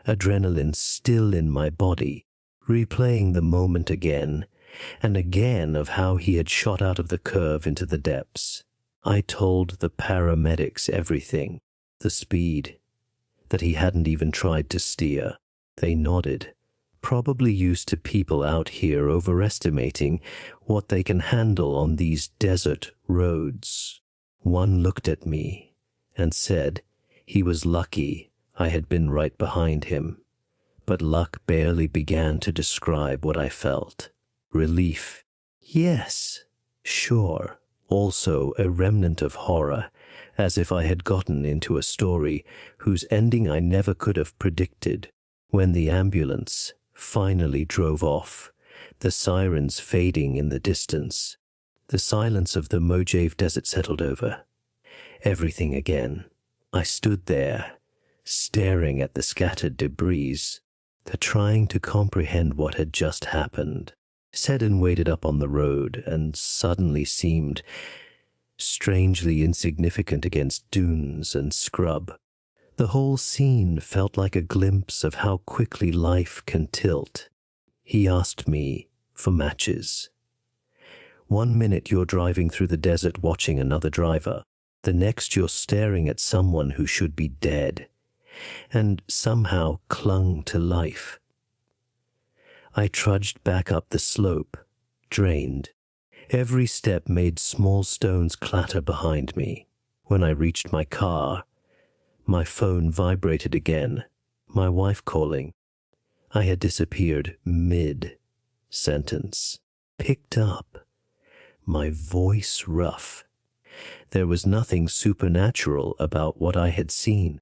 S1: adrenaline still in my body, replaying the moment again and again of how he had shot out of the curve into the depths. I told the paramedics everything, the speed, that he hadn't even tried to steer. They nodded, probably used to people out here overestimating what they can handle on these desert roads. One looked at me and said he was lucky I had been right behind him, but luck barely began to describe what I felt. Relief. Yes, sure. Also a remnant of horror, as if I had gotten into a story whose ending I never could have predicted. When the ambulance finally drove off, the sirens fading in the distance, the silence of the Mojave Desert settled over. Everything again. I stood there, staring at the scattered debris, trying to comprehend what had just happened. Seddon waded up on the road and suddenly seemed strangely insignificant against dunes and scrub. The whole scene felt like a glimpse of how quickly life can tilt. He asked me for matches. 1 minute you're driving through the desert watching another driver. The next you're staring at someone who should be dead and somehow clung to life. I trudged back up the slope, drained. Every step made small stones clatter behind me. When I reached my car, my phone vibrated again, my wife calling. I had disappeared mid-sentence. Picked up, my voice rough. There was nothing supernatural about what I had seen,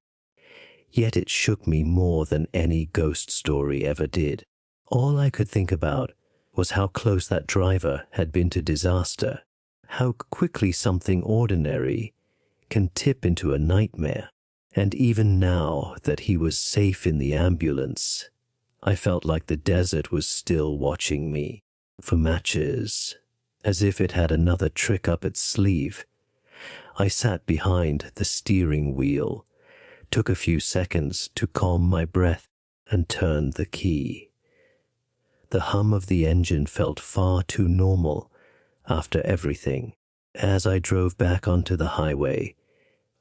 S1: yet it shook me more than any ghost story ever did. All I could think about was how close that driver had been to disaster, how quickly something ordinary can tip into a nightmare. And even now that he was safe in the ambulance, I felt like the desert was still watching me for matches, as if it had another trick up its sleeve. I sat behind the steering wheel, took a few seconds to calm my breath, and turned the key. The hum of the engine felt far too normal after everything. As I drove back onto the highway,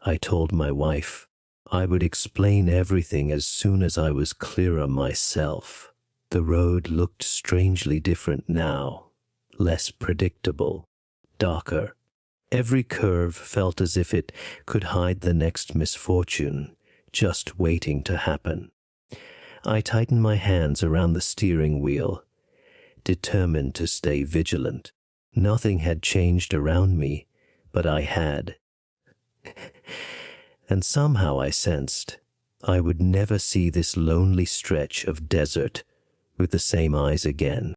S1: I told my wife I would explain everything as soon as I was clearer myself. The road looked strangely different now, less predictable, darker. Every curve felt as if it could hide the next misfortune, just waiting to happen. I tightened my hands around the steering wheel, determined to stay vigilant. Nothing had changed around me, but I had. And somehow I sensed I would never see this lonely stretch of desert with the same eyes again.